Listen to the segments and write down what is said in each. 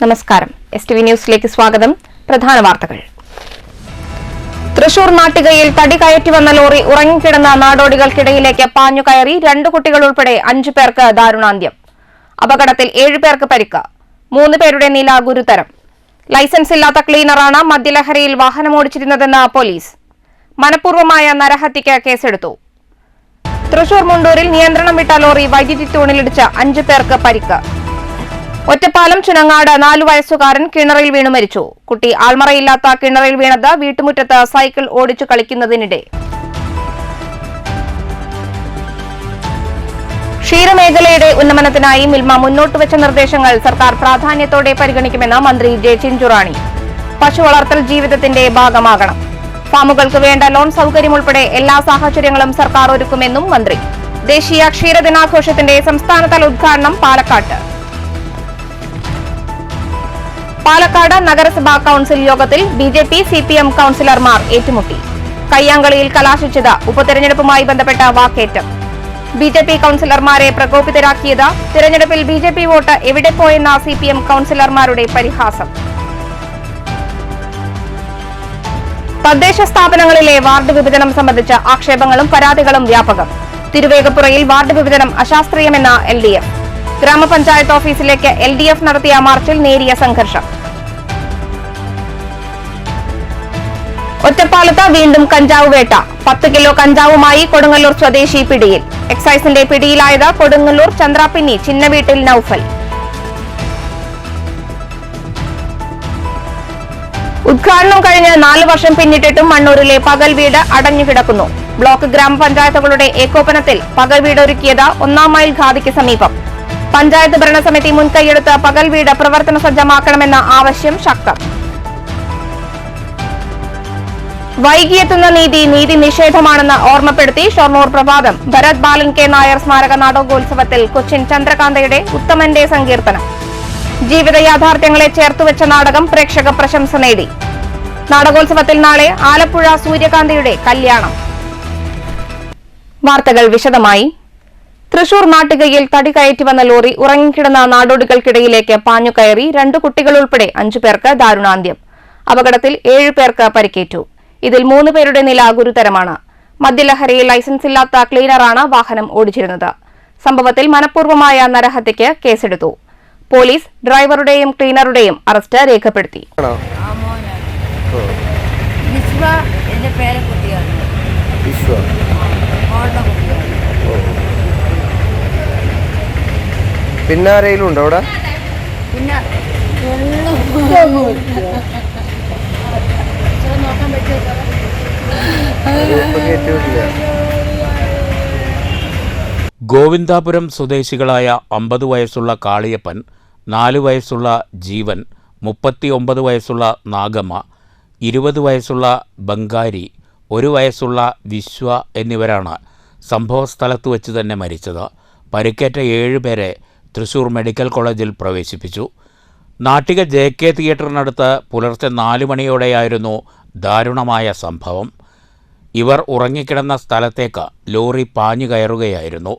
നമസ്കാരം. STV ന്യൂസിലേക്ക് സ്വാഗതം. പ്രധാന വാർത്തകൾ. തൃശൂർ നാട്ടികയിൽ തടി കയറ്റി വന്ന ലോറി ഉറങ്ങിക്കിടന്ന നാടോടികൾക്കിടയിലേക്ക് പാഞ്ഞു കയറി 2 കുട്ടികൾ ഉൾപ്പെടെ 5 പേർക്ക് ദാരുണാന്ത്യം. അപകടത്തിൽ 7 പേർക്ക് പരിക്ക്. 3 പേരുടെ നില ഗുരുതരം. ലൈസൻസ് ഇല്ലാത്ത ക്ലീനറാണ് മദ്യലഹരിയിൽ വാഹനമോടിച്ചിരുന്നതെന്ന് പോലീസ്. മനഃപൂർവ്വമായ നരഹത്യയ്ക്ക് കേസെടുത്തു. തൃശൂർ മുണ്ടൂരിൽ നിയന്ത്രണം വിട്ട ലോറി വൈദ്യുതി തൂണിലിടിച്ച് 5 പേർക്ക് പരിക്ക്. ഒറ്റപ്പാലം ചുനങ്ങാട് 4 വയസ്സുകാരൻ കിണറിൽ വീണു മരിച്ചു. കുട്ടി ആൾമറയില്ലാത്ത കിണറിൽ വീണത് വീട്ടുമുറ്റത്ത് സൈക്കിൾ ഓടിച്ചു കളിക്കുന്നതിനിടെ. ക്ഷീരമേഖലയുടെ ഉന്നമനത്തിനായി മിൽമ മുന്നോട്ടുവച്ച നിർദ്ദേശങ്ങൾ സർക്കാർ പ്രാധാന്യത്തോടെ പരിഗണിക്കുമെന്ന് മന്ത്രി ജെ ചിഞ്ചുറാണി. പശു വളർത്തൽ ജീവിതത്തിന്റെ ഭാഗമാകണം. ഫാമുകൾക്ക് വേണ്ട ലോൺ സൌകര്യം ഉൾപ്പെടെ എല്ലാ സാഹചര്യങ്ങളും സർക്കാർ ഒരുക്കുമെന്നും മന്ത്രി. ദേശീയ ക്ഷീരദിനാഘോഷത്തിന്റെ സംസ്ഥാനതല ഉദ്ഘാടനം പാലക്കാട്ട്. പാലക്കാട് നഗരസഭാ കൌൺസിൽ യോഗത്തിൽ BJP CPM കൌൺസിലർമാർ ഏറ്റുമുട്ടി. കയ്യാങ്കളിയിൽ കലാശിച്ചത് ഉപതെരഞ്ഞെടുപ്പുമായി ബന്ധപ്പെട്ട വാക്കേറ്റം. BJP കൌൺസിലർമാരെ പ്രകോപിതരാക്കിയത് തെരഞ്ഞെടുപ്പിൽ BJP വോട്ട് എവിടെ പോയെന്ന CPM കൌൺസിലർമാരുടെ പരിഹാസം. തദ്ദേശ സ്ഥാപനങ്ങളിലെ വാർഡ് വിഭജനം സംബന്ധിച്ച ആക്ഷേപങ്ങളും പരാതികളും വ്യാപകം. തിരുവേഗപ്പുറയിൽ വാർഡ് വിഭജനം അശാസ്ത്രീയമെന്ന LDF. ഗ്രാമപഞ്ചായത്ത് ഓഫീസിലേക്ക് LDF നടത്തിയ മാർച്ചിൽ നേരിയ സംഘർഷം. ഒറ്റപ്പാലത്ത് വീണ്ടും കഞ്ചാവ് വേട്ട. 10 കിലോ കഞ്ചാവുമായി കൊടുങ്ങല്ലൂർ സ്വദേശി പിടിയിൽ. എക്സൈസിന്റെ പിടിയിലായത് കൊടുങ്ങല്ലൂർ ചന്ദ്രാപ്പിന്നി ചിന്നവീട്ടിൽ നൌഫൽ. ഉദ്ഘാടനം കഴിഞ്ഞ് 4 വർഷം പിന്നിട്ടിട്ടും മണ്ണൂരിലെ പകൽ വീട് അടഞ്ഞുകിടക്കുന്നു. ബ്ലോക്ക് ഗ്രാമപഞ്ചായത്തുകളുടെ ഏകോപനത്തിൽ പകൽ വീട് ഒരുക്കിയത് 1-ാം മൈൽ ഖാദിക്ക് സമീപം. പഞ്ചായത്ത് ഭരണസമിതി മുൻകൈയെടുത്ത് പകൽ വീട് പ്രവർത്തന സജ്ജമാക്കണമെന്ന ആവശ്യം ശക്തം. വൈകിയെത്തുന്ന നീതി നിഷേധമാണെന്ന് ഓർമ്മപ്പെടുത്തി ഷൊർണൂർ പ്രഭാതം. ഭരത് ബാലൻ K നായർ സ്മാരക നാടകോത്സവത്തിൽ കൊച്ചിൻ ചന്ദ്രകാന്തയുടെ ഉത്തമന്റെ സങ്കീർത്തനം. ജീവിത യാഥാർത്ഥ്യങ്ങളെ ചേർത്തുവെച്ച നാടകം പ്രേക്ഷക പ്രശംസ നേടി. നാടകോത്സവത്തിൽ നാളെ ആലപ്പുഴ സൂര്യകാന്തിയുടെ കല്യാണം. വാർത്തകൾ വിശദമായി. തൃശൂർ നാട്ടികയിൽ തടി കയറ്റി വന്ന ലോറി ഉറങ്ങിക്കിടന്ന നാടോടികൾക്കിടയിലേക്ക് പാഞ്ഞു കയറി 2 കുട്ടികൾ ഉൾപ്പെടെ 5 പേർക്ക് ദാരുണാന്ത്യം. അപകടത്തിൽ 7 പേർക്ക് പരിക്കേറ്റു. ഇതിൽ 3 പേരുടെ നില ഗുരുതരമാണ്. മദ്യലഹരിയിൽ ലൈസൻസ് ഇല്ലാത്ത ക്ലീനറാണ് വാഹനം ഓടിച്ചിരുന്നത്. സംഭവത്തിൽ മനഃപൂർവ്വമായ നരഹത്യയ്ക്ക് കേസെടുത്തു. പോലീസ് ഡ്രൈവറുടെയും ക്ലീനറുടെയും അറസ്റ്റ് രേഖപ്പെടുത്തി. പിന്നെ ആരെങ്കിലും ഉണ്ടോ അവിടെ? ഗോവിന്ദാപുരം സ്വദേശികളായ 50 വയസ്സുള്ള കാളിയപ്പൻ, 4 വയസ്സുള്ള ജീവൻ, 39 വയസ്സുള്ള നാഗമ്മ, 20 വയസ്സുള്ള ബംഗാരി, 1 വയസ്സുള്ള വിശ്വ എന്നിവരാണ് സംഭവസ്ഥലത്ത് വെച്ച് തന്നെ മരിച്ചത്. പരിക്കേറ്റ 7 പേരെ തൃശൂർ മെഡിക്കൽ കോളേജിൽ പ്രവേശിപ്പിച്ചു. നാട്ടിക JK തിയേറ്ററിനടുത്ത് പുലർച്ചെ 4 മണിയോടെയായിരുന്നു ദാരുണമായ സംഭവം. ഇവർ ഉറങ്ങിക്കിടന്ന സ്ഥലത്തേക്ക് ലോറി പാഞ്ഞു കയറുകയായിരുന്നു.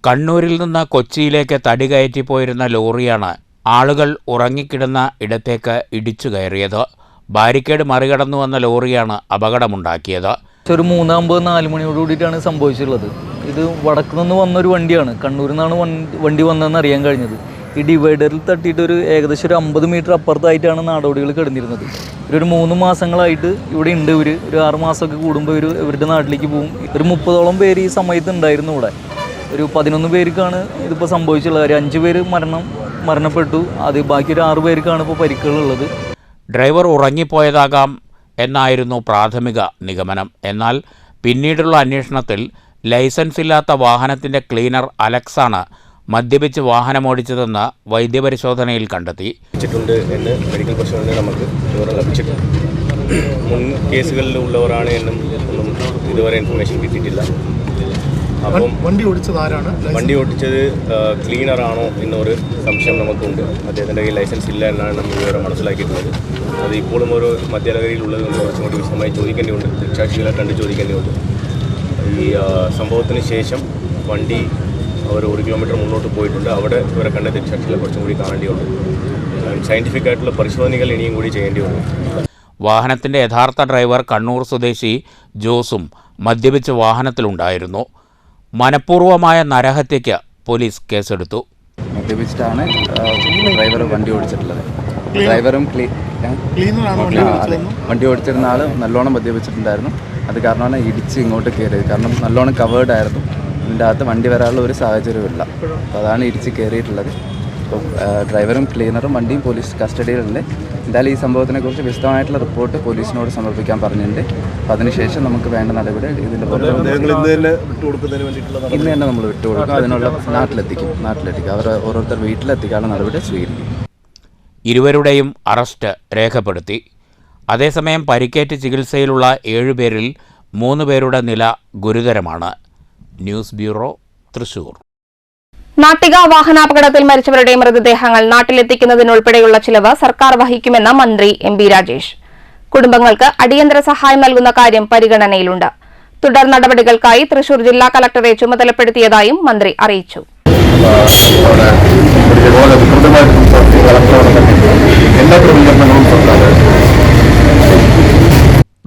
കണ്ണൂരിൽ നിന്ന് കൊച്ചിയിലേക്ക് തടി കയറ്റിപ്പോയിരുന്ന ലോറിയാണ് ആളുകൾ ഉറങ്ങിക്കിടന്ന ഇടത്തേക്ക് ഇടിച്ചു കയറിയത്. ബാരിക്കേഡ് മറികടന്നു വന്ന ലോറിയാണ് അപകടമുണ്ടാക്കിയത്. ഒരു 3:50-4 മണിയോട് കൂടിയിട്ടാണ് സംഭവിച്ചിട്ടുള്ളത്. ഇത് വടക്ക് നിന്ന് വന്നൊരു വണ്ടിയാണ്. കണ്ണൂരിൽ നിന്നാണ് വണ്ടി വന്നതെന്ന് അറിയാൻ കഴിഞ്ഞത്. ഈ ഡിവൈഡറിൽ തട്ടിയിട്ട് ഏകദേശം ഒരു 50 മീറ്റർ അപ്പുറത്തായിട്ടാണ് നാടോടികൾ കിടന്നിരുന്നത്. ഒരു 3 മാസങ്ങളായിട്ട് ഇവിടെ ഉണ്ട്. ഒരു 6 മാസമൊക്കെ കൂടുമ്പോൾ ഇവരുടെ നാട്ടിലേക്ക് പോകും. ഒരു 30ഓളം പേര് ഈ സമയത്ത് ഉണ്ടായിരുന്നു ഇവിടെ. ഒരു 11 പേർക്കാണ് ഇതിപ്പോൾ സംഭവിച്ചുള്ളത്. ഒരു 5 പേര് മരണപ്പെട്ടു. ബാക്കി ഒരു 6 പേർക്കാണ് ഇപ്പോൾ പരിക്കുകളുള്ളത്. ഡ്രൈവർ ഉറങ്ങിപ്പോയതാകാം എന്നായിരുന്നു പ്രാഥമിക നിഗമനം. എന്നാൽ പിന്നീടുള്ള അന്വേഷണത്തിൽ ലൈസൻസ് ഇല്ലാത്ത വാഹനത്തിൻ്റെ ക്ലീനർ അലക്സാണ് മദ്യപിച്ച് വാഹനമോടിച്ചതെന്ന് വൈദ്യപരിശോധനയിൽ കണ്ടെത്തി. എന്ന് മെഡിക്കൽ പരിശോധനയിൽ നമുക്ക് വിവരം ലഭിച്ചിട്ടുണ്ട്. മുൻ കേസുകളിൽ ഉള്ളവരാണ് എന്നും ഒന്നും ഇതുവരെ ഇൻഫർമേഷൻ കിട്ടിയിട്ടില്ല. അപ്പം വണ്ടി ഓടിച്ചത് ക്ലീനറാണോ എന്നൊരു സംശയം നമുക്കുണ്ട്. അദ്ദേഹത്തിൻ്റെ കയ്യിൽ ലൈസൻസ് ഇല്ല എന്നാണ് നമ്മൾ വിവരം മനസ്സിലാക്കിയിട്ടുള്ളത്. അത് ഇപ്പോഴും ഒരു മദ്യലഹരിയിലുള്ളത് കൊണ്ട് കുറച്ചും കൂടി വിശദമായി ചോദിക്കേണ്ടിയുണ്ട്. ദൃക്സാക്ഷികളെ കണ്ട് ചോദിക്കേണ്ടിയുണ്ട്. ഈ സംഭവത്തിന് ശേഷം വണ്ടി അവർ 1 കിലോമീറ്റർ മുന്നോട്ട് പോയിട്ടുണ്ട്. അവിടെ ഇവരെ കണ്ട ദൃക്സാക്ഷികളെ കുറച്ചും കൂടി കാണേണ്ടിയുണ്ട്. സയൻറ്റിഫിക് ആയിട്ടുള്ള പരിശോധനകൾ ഇനിയും കൂടി ചെയ്യേണ്ടി വരും. വാഹനത്തിൻ്റെ യഥാർത്ഥ ഡ്രൈവർ കണ്ണൂർ സ്വദേശി ജോസും മദ്യപിച്ച് വാഹനത്തിലുണ്ടായിരുന്നു. മനഃപൂർവ്വമായ നരഹത്യയ്ക്ക് പോലീസ് കേസെടുത്തു. മദ്യപിച്ചിട്ടാണ് ഡ്രൈവർ വണ്ടി ഓടിച്ചിട്ടുള്ളത്. ഡ്രൈവറും വണ്ടി ഓടിച്ചിരുന്ന ആൾ നല്ലോണം മദ്യപിച്ചിട്ടുണ്ടായിരുന്നു. അത് കാരണമാണ് ഇടിച്ച് ഇങ്ങോട്ട് കയറിയത്. കാരണം നല്ലോണം കവേർഡ് ആയിരുന്നു. ഇതിൻ്റെ അകത്ത് വണ്ടി വരാനുള്ള ഒരു സാഹചര്യമില്ല. അപ്പോൾ അതാണ് ഇടിച്ച് കയറിയിട്ടുള്ളത്. അപ്പോൾ ഡ്രൈവറും ക്ലീനറും വണ്ടിയും പോലീസ് കസ്റ്റഡിയിലുണ്ട്. എന്തായാലും ഈ സംഭവത്തിനെക്കുറിച്ച് വിശദമായിട്ടുള്ള റിപ്പോർട്ട് പോലീസിനോട് സമർപ്പിക്കാൻ പറഞ്ഞിട്ടുണ്ട്. അപ്പോൾ അതിനുശേഷം നമുക്ക് വേണ്ട നടപടി ഇതിൻ്റെ ഇന്ന് തന്നെ നമ്മൾ വിട്ടുകൊടുക്കും. അതിനുള്ള നാട്ടിലെത്തിക്കും. അവർ ഓരോരുത്തർ വീട്ടിലെത്തിക്കാനുള്ള നടപടി സ്വീകരിക്കും. ഇരുവരുടെയും അറസ്റ്റ് രേഖപ്പെടുത്തി. അതേസമയം പരിക്കേറ്റ് ചികിത്സയിലുള്ള 7 പേരിൽ 3 പേരുടെ നില ഗുരുതരമാണ്. News bureau, Thrissur. നാട്ടിക വാഹനാപകടത്തിൽ മരിച്ചവരുടെ മൃതദേഹങ്ങൾ നാട്ടിലെത്തിക്കുന്നതിനുൾപ്പെടെയുള്ള ചിലവ് സർക്കാർ വഹിക്കുമെന്ന് മന്ത്രി എം ബി രാജേഷ്. കുടുംബങ്ങൾക്ക് അടിയന്തര സഹായം നൽകുന്ന കാര്യം പരിഗണനയിലുണ്ട്. തുടർ നടപടികൾക്കായി തൃശൂർ ജില്ലാ കളക്ടറെ ചുമതലപ്പെടുത്തിയതായും മന്ത്രി അറിയിച്ചു.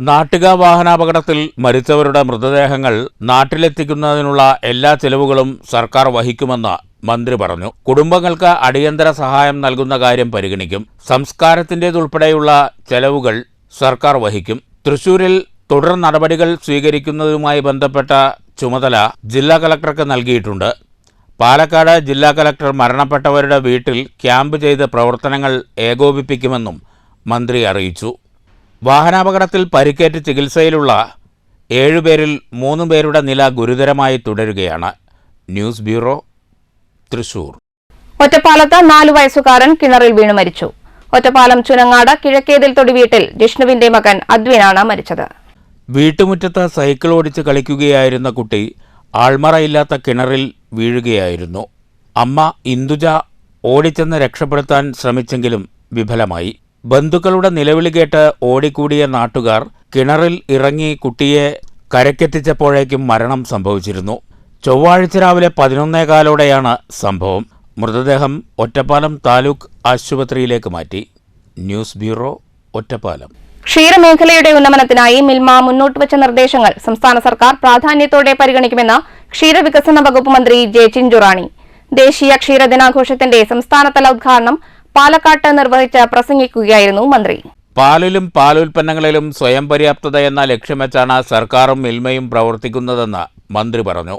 നാട്ടിക വാഹനാപകടത്തിൽ മരിച്ചവരുടെ മൃതദേഹങ്ങൾ നാട്ടിലെത്തിക്കുന്നതിനുള്ള എല്ലാ ചെലവുകളും സർക്കാർ വഹിക്കുമെന്ന് മന്ത്രി പറഞ്ഞു. കുടുംബങ്ങൾക്ക് അടിയന്തര സഹായം നൽകുന്ന കാര്യം പരിഗണിക്കും. സംസ്കാരത്തിൻ്റേതുൾപ്പെടെയുള്ള ചെലവുകൾ സർക്കാർ വഹിക്കും. തൃശൂരിൽ തുടർ നടപടികൾ സ്വീകരിക്കുന്നതുമായി ബന്ധപ്പെട്ട ചുമതല ജില്ലാ കളക്ടർക്ക് നൽകിയിട്ടുണ്ട്. പാലക്കാട് ജില്ലാ കളക്ടർ മരണപ്പെട്ടവരുടെ വീട്ടിൽ ക്യാമ്പ് ചെയ്ത് പ്രവർത്തനങ്ങൾ ഏകോപിപ്പിക്കുമെന്നും മന്ത്രി അറിയിച്ചു. വാഹനാപകടത്തിൽ പരിക്കേറ്റ് ചികിത്സയിലുള്ള 7 പേരിൽ 3 പേരുടെ നില ഗുരുതരമായി തുടരുകയാണ്. News bureau, Thrissur. ഒറ്റപ്പാലത്ത് 4 വയസ്സുകാരൻ കിണറിൽ വീണ് മരിച്ചു. ഒറ്റപ്പാലം ചുനങ്ങാട് കിഴക്കേതിൽ തൊടി വീട്ടിൽ ജിഷ്ണുവിന്റെ മകൻ അദ്വിനാണ് മരിച്ചത്. വീട്ടുമുറ്റത്ത് സൈക്കിൾ ഓടിച്ച് കളിക്കുകയായിരുന്ന കുട്ടി ആൾമറയില്ലാത്ത കിണറിൽ വീഴുകയായിരുന്നു. അമ്മ ഇന്ദുജ ഓടിച്ചെന്ന് രക്ഷപ്പെടുത്താൻ ശ്രമിച്ചെങ്കിലും വിഫലമായി. ബന്ധുക്കളുടെ നിലവിളി കേട്ട് ഓടിക്കൂടിയ നാട്ടുകാർ കിണറിൽ ഇറങ്ങി കുട്ടിയെ കരക്കെത്തിച്ചപ്പോഴേക്കും മരണം സംഭവിച്ചിരുന്നു. ചൊവ്വാഴ്ച രാവിലെ 11:15 സംഭവം. മൃതദേഹം ഒറ്റപ്പാലം താലൂക്ക് ആശുപത്രിയിലേക്ക് മാറ്റി. News bureau, Ottapalam. ക്ഷീരമേഖലയുടെ ഉന്നമനത്തിനായി മിൽമ മുന്നോട്ടുവച്ച നിർദ്ദേശങ്ങൾ സംസ്ഥാന സർക്കാർ പ്രാധാന്യത്തോടെ പരിഗണിക്കുമെന്ന് ക്ഷീരവികസന വകുപ്പ് മന്ത്രി ജെ ചിഞ്ചുറാണി. ദേശീയ ക്ഷീരദിനാഘോഷത്തിന്റെ സംസ്ഥാനതല ഉദ്ഘാടനം പാലക്കാട്ട് നിർവഹിച്ച് പ്രസംഗിക്കുകയായിരുന്നു മന്ത്രി. പാലിലും പാലുൽപ്പന്നങ്ങളിലും സ്വയം പര്യാപ്തത എന്ന ലക്ഷ്യം വെച്ചാണ് സർക്കാരും മിൽമയും പ്രവർത്തിക്കുന്നതെന്ന് മന്ത്രി പറഞ്ഞു.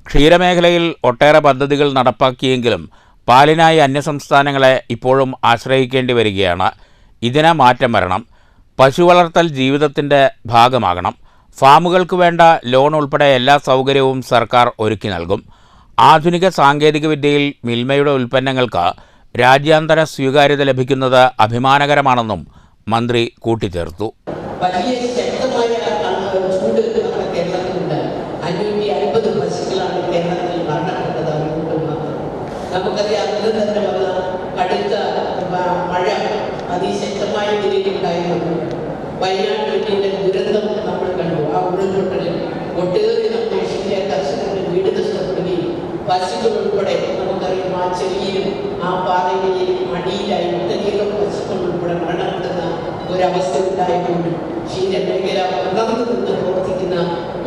ക്ഷീരമേഖലയിൽ ഒട്ടേറെ പദ്ധതികൾ നടപ്പാക്കിയെങ്കിലും പാലിനായി അന്യസംസ്ഥാനങ്ങളെ ഇപ്പോഴും ആശ്രയിക്കേണ്ടി വരികയാണ്. ഇതിന് മാറ്റം വരണം. പശുവളർത്തൽ ജീവിതത്തിൻ്റെ ഭാഗമാകണം. ഫാമുകൾക്ക് വേണ്ട ലോൺ ഉൾപ്പെടെ എല്ലാ സൗകര്യവും സർക്കാർ ഒരുക്കി നൽകും. ആധുനിക സാങ്കേതികവിദ്യയിൽ മിൽമയുടെ ഉൽപ്പന്നങ്ങൾക്ക് രാജ്യാന്തര സ്വീകാര്യത ലഭിക്കുന്നത് അഭിമാനകരമാണെന്നും മന്ത്രി കൂട്ടിച്ചേർത്തു. വലിയ ശക്തമായ ചൂട് നമ്മുടെ കേരളത്തിലുണ്ട്. 550 പശുക്കളാണ് കേരളത്തിൽ മരണപ്പെട്ടത്. അതുകൊണ്ട് മാത്രം നമുക്കറിയാം. അന്ന് തന്നെ വന്ന കടുത്ത മഴ അതിശക്തമായ നിലയിലുണ്ടായിരുന്നു. വയനാട് വീട്ടിൻ്റെ ദുരന്തം നമ്മൾ കണ്ടു. ആ ഉരുൾപൊട്ടലിൽ ഒട്ടേറെ നമ്മുടെ ക്ഷീര കർഷകരുടെ വീട് നഷ്ടപ്പെടുകയും പശുക്കൾ ഉൾപ്പെടെ നമുക്കറിയാം ആ ചെറിയും ആ പാറയിലെയും അടിയിലായി ഒട്ടനേകം പശുക്കൾ ഉൾപ്പെടെ മരണപ്പെടുന്ന ഒരവസ്ഥ ഉണ്ടായതുകൊണ്ട് ക്ഷീരമേഖല ഉണർന്നു നിന്ന് പ്രവർത്തിക്കുന്ന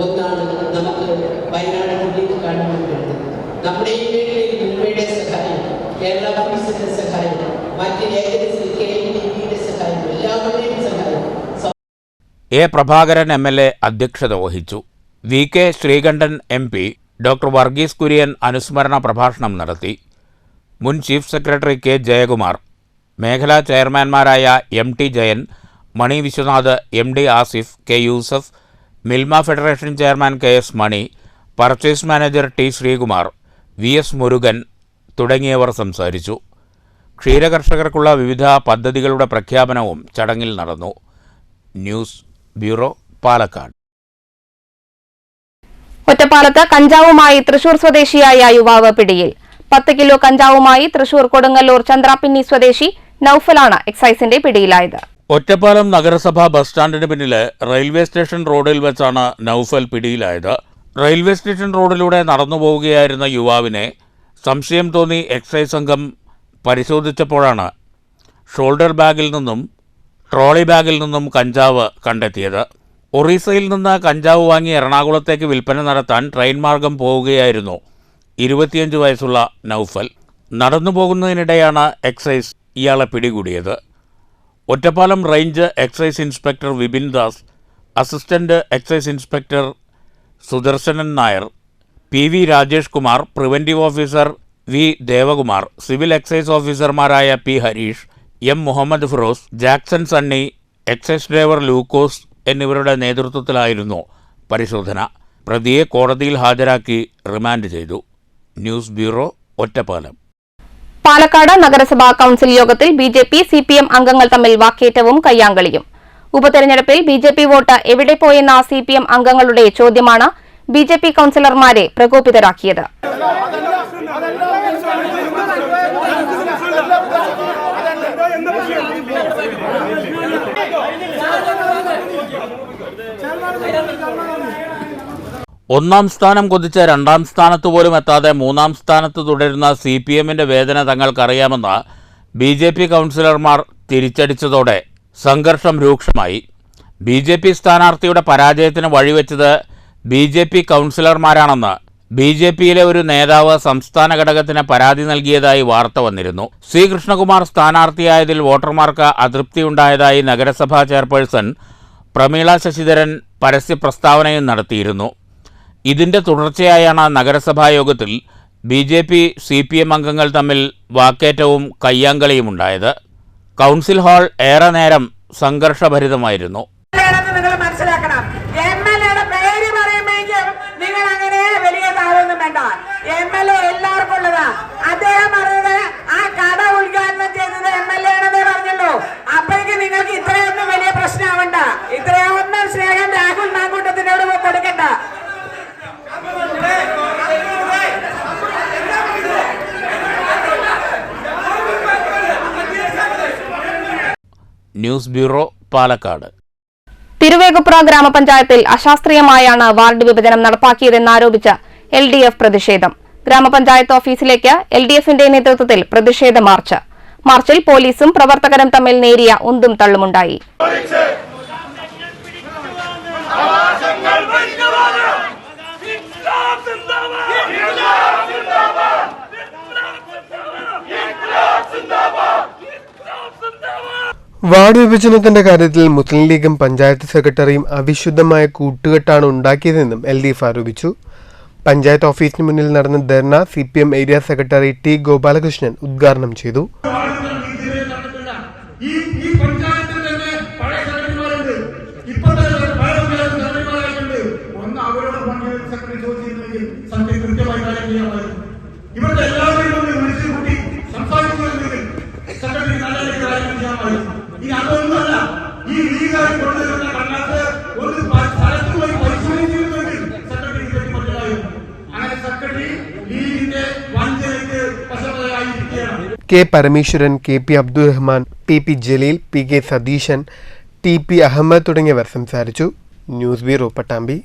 ഒന്നാണ് നമുക്ക് വയനാട് ജില്ലയിൽ കാണാൻ കഴിയുന്നത്. നമ്മുടെ ഈ മേഖലയിൽ മിൽമയുടെ സഹായം, കേരള പോലീസിന്റെ സഹായം, മറ്റ് ഏജൻസി KNDBയുടെ സഹായം, എല്ലാവരുടെയും സഹായം. എ പ്രഭാകരൻ MLA അധ്യക്ഷത വഹിച്ചു. VK Sreekandan MP, doctor Varghese Kurien അനുസ്മരണ പ്രഭാഷണം നടത്തി. മുൻ ചീഫ് സെക്രട്ടറി K ജയകുമാർ, മേഖലാ ചെയർമാൻമാരായ MT Jayan, Mani Viswanath, MD Asif, K Yusuf, Milma federation chairman KS Mani, purchase manager T Sreekumar, VS Murugan തുടങ്ങിയവർ സംസാരിച്ചു. ക്ഷീരകർഷകർക്കുള്ള വിവിധ പദ്ധതികളുടെ പ്രഖ്യാപനവും ചടങ്ങിൽ നടന്നു. News bureau, Palakkad. ഒറ്റപ്പാലത്ത് കഞ്ചാവുമായി തൃശൂർ സ്വദേശിയായ യുവാവ് പിടിയിൽ. 10 കിലോ കഞ്ചാവുമായി തൃശൂർ കൊടുങ്ങല്ലൂർ ചന്ദ്രാപിന്നി സ്വദേശി നൌഫലാണ് എക്സൈസിന്റെ പിടിയിലായത്. ഒറ്റപ്പാലം നഗരസഭ ബസ് സ്റ്റാൻഡിന് പിന്നിലെ റെയിൽവേ സ്റ്റേഷൻ റോഡിൽ വെച്ചാണ് നൌഫൽ പിടിയിലായത്. റെയിൽവേ സ്റ്റേഷൻ റോഡിലൂടെ നടന്നു പോവുകയായിരുന്ന യുവാവിനെ സംശയം തോന്നി എക്സൈസ് സംഘം പരിശോധിച്ചപ്പോഴാണ് ഷോൾഡർ ബാഗിൽ നിന്നും ട്രോളി ബാഗിൽ നിന്നും കഞ്ചാവ് കണ്ടെത്തിയത്. ഒറീസയിൽ നിന്ന് കഞ്ചാവ് വാങ്ങി എറണാകുളത്തേക്ക് വിൽപ്പന നടത്താൻ ട്രെയിൻ മാർഗം പോവുകയായിരുന്നു 25 വയസ്സുള്ള നൌഫൽ. നടന്നു പോകുന്നതിനിടെയാണ് എക്സൈസ് ഇയാളെ പിടികൂടിയത്. Ottapalam range excise inspector Vipin Das, assistant excise inspector Sudarsanan Nair, PV Rajesh Kumar, preventive officer V Devakumar, civil excise ഓഫീസർമാരായ P Harish, M Muhammad Firoz, Jackson Sunny, excise driver Lukose എന്നിവരുടെ നേതൃത്വത്തിലായിരുന്നു പരിശോധന. പ്രതിയെ കോടതിയിൽ ഹാജരാക്കി റിമാൻഡ് ചെയ്തു. News bureau, Ottapalam. പാലക്കാട് നഗരസഭാ കൌൺസിൽ യോഗത്തിൽ BJP CPM അംഗങ്ങൾ തമ്മിൽ വാക്കേറ്റവും കയ്യാങ്കളിയും. ഉപതെരഞ്ഞെടുപ്പിൽ BJP വോട്ട് എവിടെ പോയെന്ന CPM അംഗങ്ങളുടെ ചോദ്യമാണ് BJP കൌൺസിലർമാരെ പ്രകോപിതരാക്കിയത്. ഒന്നാം സ്ഥാനം കൊതിച്ച് രണ്ടാം സ്ഥാനത്ത് പോലും എത്താതെ മൂന്നാം സ്ഥാനത്ത് തുടരുന്ന CPMന്റെ വേദന തങ്ങൾക്കറിയാമെന്ന് BJP കൗൺസിലർമാർ തിരിച്ചടിച്ചതോടെ സംഘർഷം രൂക്ഷമായി. BJP സ്ഥാനാർത്ഥിയുടെ പരാജയത്തിന് വഴിവെച്ചത് BJP കൗൺസിലർമാരാണെന്ന് BJPയിലെ ഒരു നേതാവ് സംസ്ഥാന ഘടകത്തിന് പരാതി നൽകിയതായി വാർത്ത വന്നിരുന്നു. C കൃഷ്ണകുമാർ സ്ഥാനാർത്ഥിയായതിൽ വോട്ടർമാർക്ക് അതൃപ്തിയുണ്ടായതായി നഗരസഭാ ചെയർപേഴ്സൺ പ്രമീള ശശിധരൻ പരസ്യ പ്രസ്താവനയും നടത്തിയിരുന്നു. ഇതിന്റെ തുടർച്ചയായാണ് നഗരസഭാ യോഗത്തിൽ BJP CPM അംഗങ്ങൾ തമ്മിൽ വാക്കേറ്റവും കയ്യാങ്കളിയുമുണ്ടായത്. കൗൺസിൽ ഹാൾ ഏറെ നേരം സംഘർഷഭരിതമായിരുന്നു. News bureau, Palakkad. തിരുവേഗപ്പുറ ഗ്രാമപഞ്ചായത്തിൽ അശാസ്ത്രീയമായാണ് വാർഡ് വിഭജനം നടപ്പാക്കിയതെന്നാരോപിച്ച് LDF പ്രതിഷേധം. ഗ്രാമപഞ്ചായത്ത് ഓഫീസിലേക്ക് LDFന്റെ നേതൃത്വത്തിൽ പ്രതിഷേധ മാർച്ച്. മാർച്ചിൽ പോലീസും പ്രവർത്തകരും തമ്മിൽ നേരിയ ഉന്തും തള്ളുമുണ്ടായി. വാർഡ് വിഭജനത്തിന്റെ കാര്യത്തിൽ മുസ്ലിം ലീഗും പഞ്ചായത്ത് സെക്രട്ടറിയും അവിശുദ്ധമായ കൂട്ടുകെട്ടാണ് ഉണ്ടാക്കിയതെന്നും LDF ആരോപിച്ചു. പഞ്ചായത്ത് ഓഫീസിന് മുന്നിൽ നടന്ന ധർണ CPM area secretary T Gopalakrishnan ഉദ്ഘാടനം ചെയ്തു. K Parameswaran, KP Abdul Rahman, PP Jaleel, PK Satheesan, TP Ahammed തുടങ്ങിയവർ സംസാരിച്ചു. News bureau, Pattambi.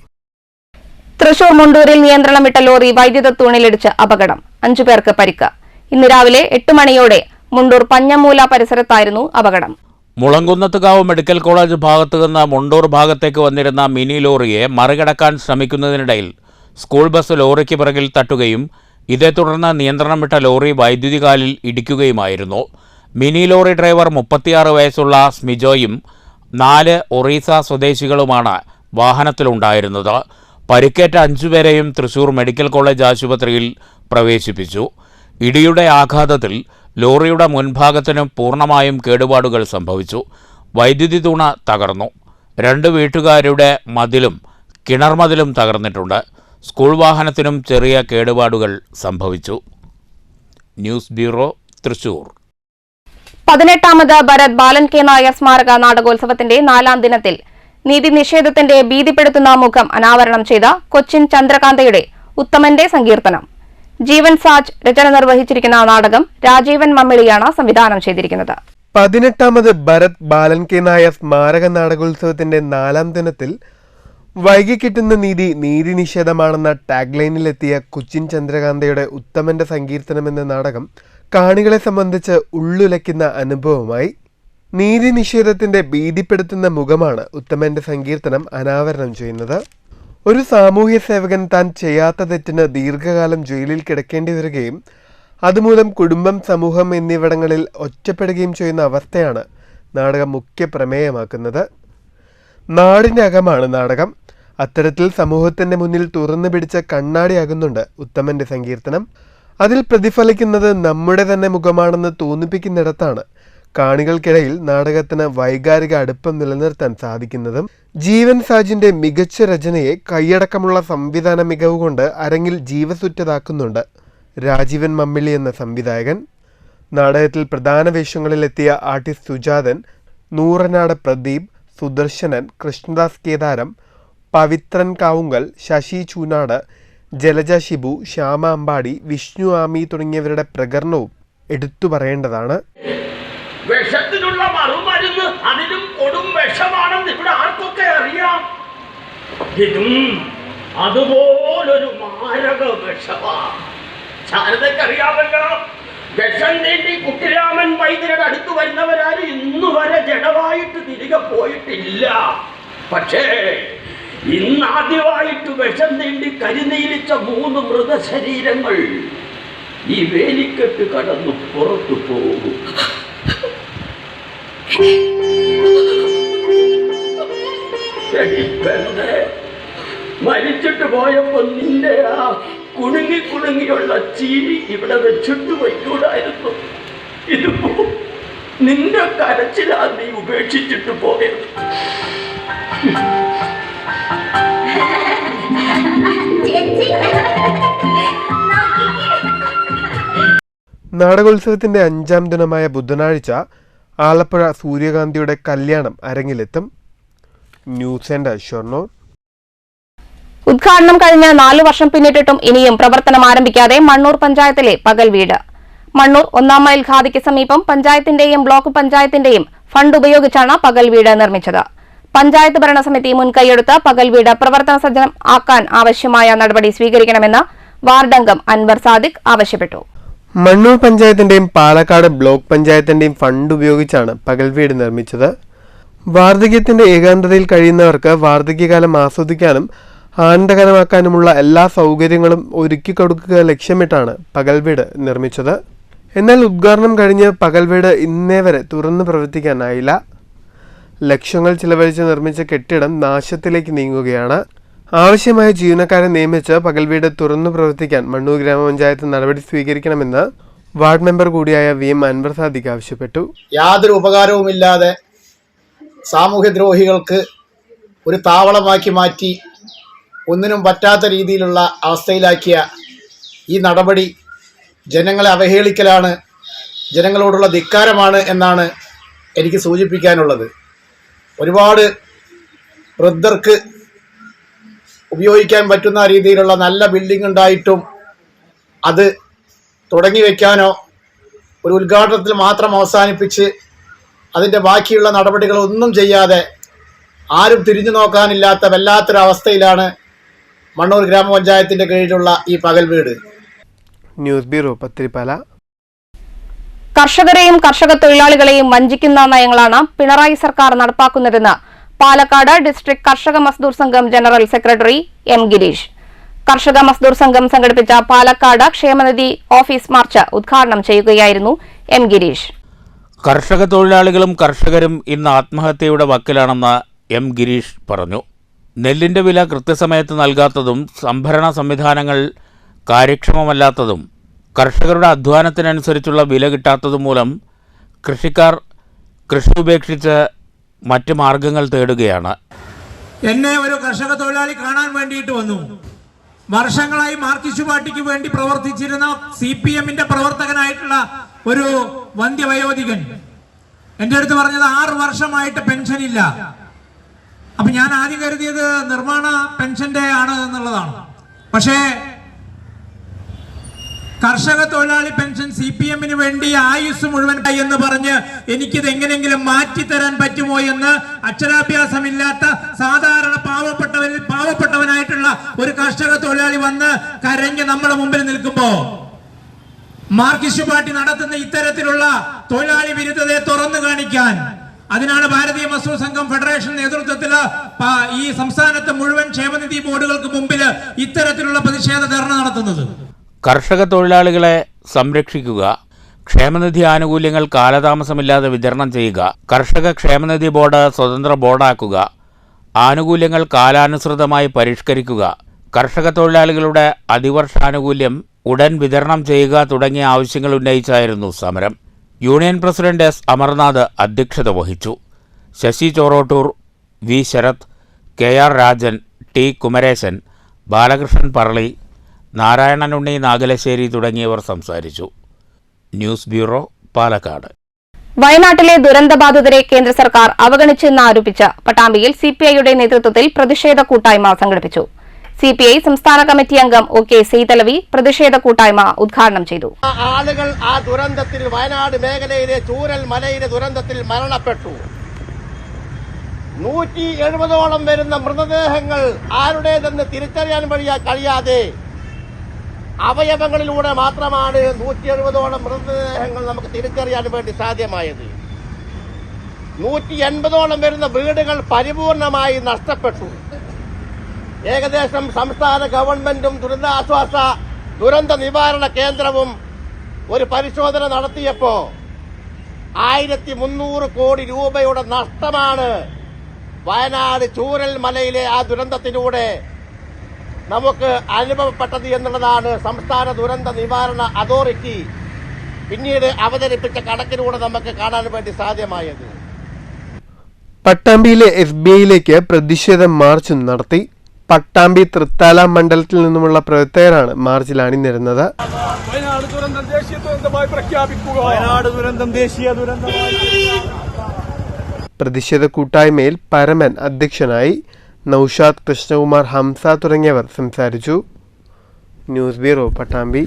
തൃശൂർ മുണ്ടൂരിൽ നിയന്ത്രണം വിട്ട ലോറി വൈദ്യുത തൂണിലിടിച്ച് അപകടം. 5 പേർക്ക് പരിക്ക്. ഇന്ന് രാവിലെ 8 മണിയോടെ മുണ്ടൂർ പഞ്ഞമൂല പരിസരത്തായിരുന്നു അപകടം. മുളങ്കുന്നത്തുകാവ് മെഡിക്കൽ കോളേജ് ഭാഗത്തുനിന്ന് മുണ്ടൂർ ഭാഗത്തേക്ക് വന്നിരുന്ന മിനി ലോറിയെ മറികടക്കാൻ ശ്രമിക്കുന്നതിനിടയിൽ സ്കൂൾ ബസ് ലോറിക്ക് പിറകിൽ തട്ടുകയും ഇതേ തുടർന്ന് നിയന്ത്രണം വിട്ട ലോറി വൈദ്യുതി കാലിൽ ഇടിക്കുകയുമായിരുന്നു. മിനി ലോറി ഡ്രൈവർ 36 വയസ്സുള്ള സ്മിജോയും 4 ഒറീസ സ്വദേശികളുമാണ് വാഹനത്തിലുണ്ടായിരുന്നത്. പരിക്കേറ്റ 5 പേരെയും തൃശൂർ മെഡിക്കൽ കോളേജ് ആശുപത്രിയിൽ പ്രവേശിപ്പിച്ചു. ഇടിയുടെ ആഘാതത്തിൽ ലോറിയുടെ മുൻഭാഗത്തിന് പൂർണ്ണമായും കേടുപാടുകൾ സംഭവിച്ചു. വൈദ്യുതി തൂണ് തകർന്നു. 2 വീട്ടുകാരുടെ മതിലും കിണർമതിലും തകർന്നിട്ടുണ്ട്. സ്കൂൾ വാഹനത്തിനും ചെറിയ കേടുപാടുകൾ സംഭവിച്ചു. News bureau, Thrissur. 18ാമത് ഭരത് ബാലൻ കെ നായർ സ്മാരക നാടകോത്സവത്തിന്റെ 4ാം ദിനത്തിൽ നീതി നിഷേധത്തിന്റെ ഭീതിപ്പെടുത്തുന്ന മുഖം അനാവരണം ചെയ്ത കൊച്ചിൻ ചന്ദ്രകാന്തയുടെ ഉത്തമന്റെ സങ്കീർത്തനം. ജീവൻ സാജ് രചന നിർവഹിച്ചിരിക്കുന്ന നാടകം രാജീവൻ മമ്മിളിയാണ് സംവിധാനം ചെയ്തിരിക്കുന്നത്. 18ാമത് ഭരത് ബാലൻ കെ നായർ സ്മാരക നാടകോത്സവത്തിന്റെ 4ാം ദിനത്തിൽ വൈകി കിട്ടുന്ന നീതി നീതി നിഷേധമാണെന്ന ടാഗ് ലൈനിലെത്തിയ കൊച്ചിൻ ചന്ദ്രകാന്തയുടെ ഉത്തമന്റെ സങ്കീർത്തനം എന്ന നാടകം കാണികളെ സംബന്ധിച്ച് ഉള്ളുലയ്ക്കുന്ന അനുഭവമായി. നീതി നിഷേധത്തിന്റെ ഭീതിപ്പെടുത്തുന്ന മുഖമാണ് ഉത്തമന്റെ സങ്കീർത്തനം അനാവരണം ചെയ്യുന്നത്. ഒരു സാമൂഹ്യ സേവകൻ താൻ ചെയ്യാത്ത തെറ്റിന് ദീർഘകാലം ജയിലിൽ കിടക്കേണ്ടി വരികയും അതുമൂലം കുടുംബം, സമൂഹം എന്നിവിടങ്ങളിൽ ഒറ്റപ്പെടുകയും ചെയ്യുന്ന അവസ്ഥയാണ് നാടകം മുഖ്യ പ്രമേയമാക്കുന്നത്. നാടിൻ്റെ അകമാണ് നാടകം. അത്തരത്തിൽ സമൂഹത്തിൻ്റെ മുന്നിൽ തുറന്നു പിടിച്ച കണ്ണാടിയാകുന്നുണ്ട് ഉത്തമന്റെ സങ്കീർത്തനം. അതിൽ പ്രതിഫലിക്കുന്നത് നമ്മുടെ തന്നെ മുഖമാണെന്ന് തോന്നിപ്പിക്കുന്നിടത്താണ് കാണികൾക്കിടയിൽ നാടകത്തിന് വൈകാരിക അടുപ്പം നിലനിർത്താൻ സാധിക്കുന്നതും. ജീവൻ സാജിന്റെ മികച്ച രചനയെ കൈയടക്കമുള്ള സംവിധാന മികവ് കൊണ്ട് അരങ്ങിൽ ജീവസുറ്റതാക്കുന്നുണ്ട് രാജീവൻ മമ്മിള്ളി എന്ന സംവിധായകൻ. നാടകത്തിൽ പ്രധാന വേഷങ്ങളിലെത്തിയ ആർട്ടിസ്റ്റ് സുജാതൻ, നൂറനാട് പ്രദീപ്, സുദർശനൻ, കൃഷ്ണദാസ് കേദാരം, പവിത്രൻ കാവുങ്കൽ, ശശി ചൂനാട്, ജലജ ഷിബു, ശ്യാമ അമ്പാടി, വിഷ്ണു ആമി തുടങ്ങിയവരുടെ പ്രകടനവും എടുത്തു പറയേണ്ടതാണ്. വിഷത്തിനുള്ള മറുമരുന്ന് അതിലും കൊടും വിഷമാണെന്ന് ഇവിടെ ആർക്കൊക്കെ അറിയാം. ഇതും അതുപോലൊരു മാരക വിഷമാണ്. ശാരദക്കറിയാമല്ലോ, വിഷം നീട്ടി കുട്ടിരാമൻ വൈദ്യരുടെ അടുത്ത് വരുന്നവരാരും ഇന്നുവരെ ജഡമായിട്ട് തിരികെ പോയിട്ടില്ല. പക്ഷേ ഇന്നാദ്യമായിട്ട് വിഷം നീണ്ടി കരിനീലിച്ച 3 മൃതശരീരങ്ങൾ ഈ വേലിക്കെട്ട് കടന്നു പുറത്തു പോകും. മരിച്ചിട്ട് പോയപ്പോ നിന്റെ ആ കുണുങ്ങിയുള്ള ചീരി ഇവിടെ വെച്ചിട്ട് വയ്ക്കൂടായിരുന്നു. ഇതിപ്പോ നിന്റെ കരച്ചിലാ നീ ഉപേക്ഷിച്ചിട്ട് പോയത്. നാടകോത്സവത്തിന്റെ 5ാം ദിനമായ ബുധനാഴ്ച ആലപ്പുഴ സൂര്യകാന്തിയുടെ കല്യാണം അരങ്ങിലെത്തും. News centre Shoranur. ഉദ്ഘാടനം കഴിഞ്ഞ് 4 വർഷം പിന്നിട്ടിട്ടും ഇനിയും പ്രവർത്തനം ആരംഭിക്കാതെ മണ്ണൂർ പഞ്ചായത്തിലെ പകൽ വീട്. മണ്ണൂർ 1-ാം മൈൽ ഖാദിക്ക് സമീപം പഞ്ചായത്തിന്റെയും ബ്ലോക്ക് പഞ്ചായത്തിന്റെയും ഫണ്ട് ഉപയോഗിച്ചാണ് പകൽ വീട് നിർമ്മിച്ചത്. പഞ്ചായത്ത് ഭരണസമിതി മുൻകൈയെടുത്ത് പകൽ വീട് പ്രവർത്തന സജ്ജം ആക്കാൻ ആവശ്യമായ നടപടി സ്വീകരിക്കണമെന്ന് വാർഡംഗം അൻവർ സാദിഖ് ആവശ്യപ്പെട്ടു. മണ്ണൂർ പഞ്ചായത്തിന്റെയും പാലക്കാട് ബ്ലോക്ക് പഞ്ചായത്തിന്റെയും ഫണ്ട് ഉപയോഗിച്ചാണ് പകൽ വീട് നിർമ്മിച്ചത്. വാർദ്ധക്യത്തിന്റെ ഏകാന്തതയിൽ കഴിയുന്നവർക്ക് വാർദ്ധക്യകാലം ആസ്വദിക്കാനും ആനന്ദകരമാക്കാനുമുള്ള എല്ലാ സൗകര്യങ്ങളും ഒരുക്കി കൊടുക്കുക ലക്ഷ്യമിട്ടാണ് പകൽ വീട് നിർമ്മിച്ചത്. എന്നാൽ ഉദ്ഘാടനം കഴിഞ്ഞ് പകൽ വീട് ഇന്നേ വരെ തുറന്നു പ്രവർത്തിക്കാനായില്ല. ലക്ഷങ്ങൾ ചിലവഴിച്ച് നിർമ്മിച്ച കെട്ടിടം നാശത്തിലേക്ക് നീങ്ങുകയാണ്. ആവശ്യമായ ജീവനക്കാരെ നിയമിച്ച് പകൽ വീട് തുറന്നു പ്രവർത്തിക്കാൻ മണ്ണൂർ ഗ്രാമപഞ്ചായത്ത് നടപടി സ്വീകരിക്കണമെന്ന് വാർഡ് മെമ്പർ കൂടിയായ VM അൻവർ സാദിഖ് ആവശ്യപ്പെട്ടു. യാതൊരു ഉപകാരവുമില്ലാതെ സാമൂഹ്യദ്രോഹികൾക്ക് ഒരു താവളമാക്കി മാറ്റി ഒന്നിനും പറ്റാത്ത രീതിയിലുള്ള അവസ്ഥയിലാക്കിയ ഈ നടപടി ജനങ്ങളെ അവഹേളിക്കലാണ്, ജനങ്ങളോടുള്ള ധിക്കാരമാണ് എന്നാണ് എനിക്ക് സൂചിപ്പിക്കാനുള്ളത്. ഒരുപാട് വൃദ്ധർക്ക് ഉപയോഗിക്കാൻ പറ്റുന്ന രീതിയിലുള്ള നല്ല ബിൽഡിംഗ് ഉണ്ടായിട്ടും അത് തുടങ്ങി വയ്ക്കാനോ ഒരു ഉദ്ഘാടനത്തിൽ മാത്രം അവസാനിപ്പിച്ച് അതിൻ്റെ ബാക്കിയുള്ള നടപടികളൊന്നും ചെയ്യാതെ ആരും തിരിഞ്ഞു നോക്കാനില്ലാത്ത വല്ലാത്തൊരവസ്ഥയിലാണ് മണ്ണൂർ ഗ്രാമപഞ്ചായത്തിൻ്റെ കീഴിലുള്ള ഈ പകൽ വീട്. News bureau, Pathiripala. കർഷകരെയും കർഷക തൊഴിലാളികളെയും വഞ്ചിക്കുന്ന നയങ്ങളാണ് പിണറായി സർക്കാർ നടപ്പാക്കുന്നതെന്ന് പാലക്കാട് ഡിസ്ട്രിക്ട് കർഷക മസ്ദൂർ സംഘം ജനറൽ സെക്രട്ടറി M. ഗിരീഷ്. കർഷക മസ്ദൂർ സംഘം സംഘടിപ്പിച്ച പാലക്കാട് ക്ഷേമനിധി ഓഫീസ് മാർച്ച് ഉദ്ഘാടനം ചെയ്യുകയായിരുന്നു M. ഗിരീഷ്. കർഷക തൊഴിലാളികളും കർഷകരും ഇന്ന് ആത്മഹത്യയുടെ വക്കിലാണെന്ന് M. ഗിരീഷ് പറഞ്ഞു. നെല്ലിന്റെ വില കൃത്യസമയത്ത് നൽകാത്തതും സംഭരണ സംവിധാനങ്ങൾ കാര്യക്ഷമമല്ലാത്തതും കർഷകരുടെ അധ്വാനത്തിനനുസരിച്ചുള്ള വില കിട്ടാത്തതും മൂലം കൃഷിക്കാർ കൃഷി ഉപേക്ഷിച്ച് മറ്റ് മാർഗങ്ങൾ തേടുകയാണ്. എന്നെ ഒരു കർഷക തൊഴിലാളി കാണാൻ വേണ്ടിയിട്ട് വന്നു. വർഷങ്ങളായി മാർക്സിസ്റ്റ് പാർട്ടിക്ക് വേണ്ടി പ്രവർത്തിച്ചിരുന്ന CPM-ന്റെ പ്രവർത്തകനായിട്ടുള്ള ഒരു വന്ധ്യവയോധികൻ എൻ്റെ അടുത്ത് പറഞ്ഞത് 6 വർഷമായിട്ട് പെൻഷൻ ഇല്ല. അപ്പൊ ഞാൻ ആദ്യം കരുതിയത് നിർമ്മാണ പെൻഷന്റെ ആണ് എന്നുള്ളതാണ്. പക്ഷേ കർഷക തൊഴിലാളി പെൻഷൻ CPM-ന് വേണ്ടി ആയുസ് മുഴുവൻ എന്ന് പറഞ്ഞ് എനിക്കിത് എങ്ങനെയെങ്കിലും മാറ്റിത്തരാൻ പറ്റുമോ എന്ന് അക്ഷരാഭ്യാസമില്ലാത്ത സാധാരണ പാവപ്പെട്ടവനായിട്ടുള്ള ഒരു കർഷക തൊഴിലാളി വന്ന് കരഞ്ഞ് നമ്മുടെ മുമ്പിൽ നിൽക്കുമ്പോ മാർക്സിസ്റ്റ് പാർട്ടി നടത്തുന്ന ഇത്തരത്തിലുള്ള തൊഴിലാളി വിരുദ്ധതയെ തുറന്നു കാണിക്കാൻ അതിനാണ് ഭാരതീയ മസ്ദൂർ സംഘം ഫെഡറേഷൻ നേതൃത്വത്തിൽ ഈ സംസ്ഥാനത്തെ മുഴുവൻ ക്ഷേമനിധി ബോർഡുകൾക്ക് മുമ്പിൽ ഇത്തരത്തിലുള്ള പ്രതിഷേധ ധർണ നടത്തുന്നത്. കർഷക തൊഴിലാളികളെ സംരക്ഷിക്കുക, ക്ഷേമനിധി ആനുകൂല്യങ്ങൾ കാലതാമസമില്ലാതെ വിതരണം ചെയ്യുക, കർഷക ക്ഷേമനിധി ബോർഡ് സ്വതന്ത്ര ബോർഡാക്കുക, ആനുകൂല്യങ്ങൾ കാലാനുസൃതമായി പരിഷ്കരിക്കുക, കർഷക തൊഴിലാളികളുടെ അതിവർഷാനുകൂല്യം ഉടൻ വിതരണം ചെയ്യുക തുടങ്ങിയ ആവശ്യങ്ങൾ ഉന്നയിച്ചായിരുന്നു സമരം. യൂണിയൻ പ്രസിഡന്റ് എസ് അമർനാഥ് അധ്യക്ഷത വഹിച്ചു. Sasi Chorottoor, V Sarath, K R Rajan, T Kumaresan, Balakrishnan Parali, Narayananunni Nagalassery തുടങ്ങിയവർ സംസാരിച്ചു. News bureau, Palakkad. വയനാട്ടിലെ ദുരന്തബാധിതരെ കേന്ദ്ര സർക്കാർ അവഗണിച്ചെന്നാരോപിച്ച് പട്ടാമ്പിയിൽ സിപിഐയുടെ നേതൃത്വത്തിൽ പ്രതിഷേധ കൂട്ടായ്മ സംഘടിപ്പിച്ചു. സിപിഐ സംസ്ഥാന കമ്മിറ്റി അംഗം OK സെയ്തലവി പ്രതിഷേധ കൂട്ടായ്മ ഉദ്ഘാടനം ചെയ്തു. ആളുകൾ ആ ദുരന്തത്തിൽ, വയനാട് മേഖലയിലെ ചൂരൽ മലയിലെ ദുരന്തത്തിൽ മരണപ്പെട്ടു. 170ഓളം വരുന്ന മൃതദേഹങ്ങൾ ആരുടേതെന്ന് തിരിച്ചറിയാൻ കഴിയാതെ അവയവങ്ങളിലൂടെ മാത്രമാണ് 170ഓളം മൃതദേഹങ്ങൾ നമുക്ക് തിരിച്ചറിയാൻ വേണ്ടി സാധ്യമായത്. 180ഓളം വരുന്ന വീടുകൾ പരിപൂർണമായി നഷ്ടപ്പെട്ടു. ഏകദേശം സംസ്ഥാന ഗവൺമെന്റും ദുരന്ത നിവാരണ കേന്ദ്രവും ഒരു പരിശോധന നടത്തിയപ്പോൾ 1300 കോടി രൂപയുടെ നഷ്ടമാണ് വയനാട് ചൂരൽ മലയിലെ ആ ദുരന്തത്തിലൂടെ നമുക്ക് അനുഭവപ്പെട്ടത് എന്നുള്ളതാണ് സംസ്ഥാന ദുരന്ത നിവാരണ അതോറിറ്റി പിന്നീട് അവതരിപ്പിച്ച കണക്കിലൂടെ നമുക്ക് കാണാൻ വേണ്ടി സാധ്യമായത്. പട്ടാമ്പിയിലെ SBIയിലേക്ക് പ്രതിഷേധ മാർച്ചും നടത്തി. പട്ടാമ്പി തൃത്താല മണ്ഡലത്തിൽ നിന്നുമുള്ള പ്രവർത്തകരാണ് മാർച്ചിൽ അണിനിരുന്നത്. പ്രതിഷേധ കൂട്ടായ്മയിൽ പരമൻ അധ്യക്ഷനായി. നൌഷാദ്, കൃഷ്ണകുമാർ, ഹംസ തുടങ്ങിയവർ സംസാരിച്ചു. News bureau, Pattambi.